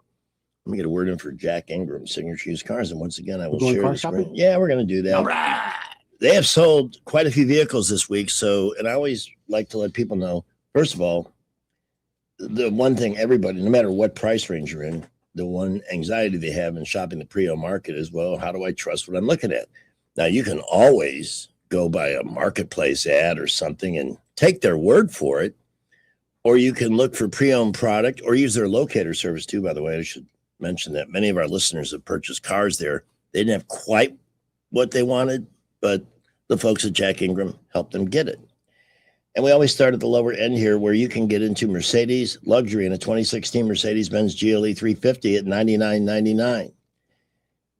S1: let me get a word in for Jack Ingram, Signature Used Cars. And once again, I will share the screen. Yeah, we're going to do that.
S13: All right.
S1: They have sold quite a few vehicles this week. And I always like to let people know, first of all, the one thing everybody, no matter what price range you're in, the one anxiety they have in shopping the pre-owned market is, well, how do I trust what I'm looking at? Now, you can always go by a marketplace ad or something and take their word for it, or you can look for pre-owned product or use their locator service too, by the way. I should mention that many of our listeners have purchased cars there. They didn't have quite what they wanted, but the folks at Jack Ingram helped them get it. And we always start at the lower end here, where you can get into Mercedes luxury in a 2016 Mercedes-Benz GLE 350 at $99.99.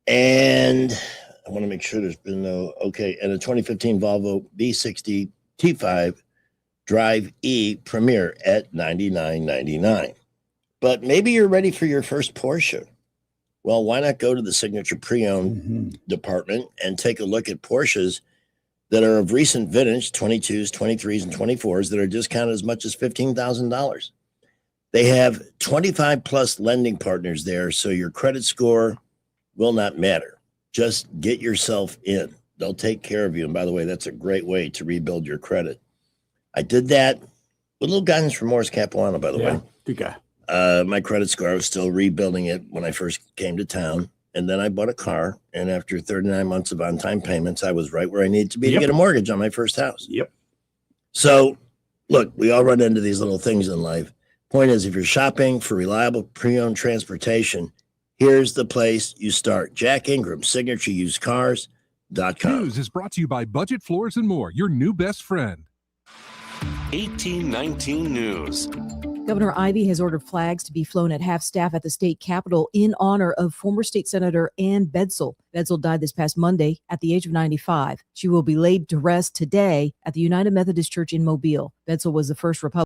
S1: And I want to make sure there's been no, okay, and a 2015 Volvo V60 T5 Drive E Premier at $99.99. But maybe you're ready for your first Porsche. Well, why not go to the Signature Pre-Owned department and take a look at Porsches that are of recent vintage, 22s, 23s, and 24s, that are discounted as much as $15,000. They have 25 plus lending partners there, so your credit score will not matter. Just get yourself in. They'll take care of you. And by the way, that's a great way to rebuild your credit. I did that with a little guidance from Morris Capuano, by the way.
S13: Good guy.
S1: My credit score, I was still rebuilding it when I first came to town. And then I bought a car. And after 39 months of on-time payments, I was right where I needed to be to get a mortgage on my first house. So, look, we all run into these little things in life. Point is, if you're shopping for reliable pre-owned transportation, here's the place you start. Jack Ingram, signatureUsedCars.com.
S9: News is brought to you by Budget Floors and More, your new best friend.
S7: 1819 News.
S17: Governor Ivey has ordered flags to be flown at half-staff at the state capitol in honor of former state senator Ann Bedsel. Bedsel died this past Monday at the age of 95. She will be laid to rest today at the United Methodist Church in Mobile. Bedsel was the first Republican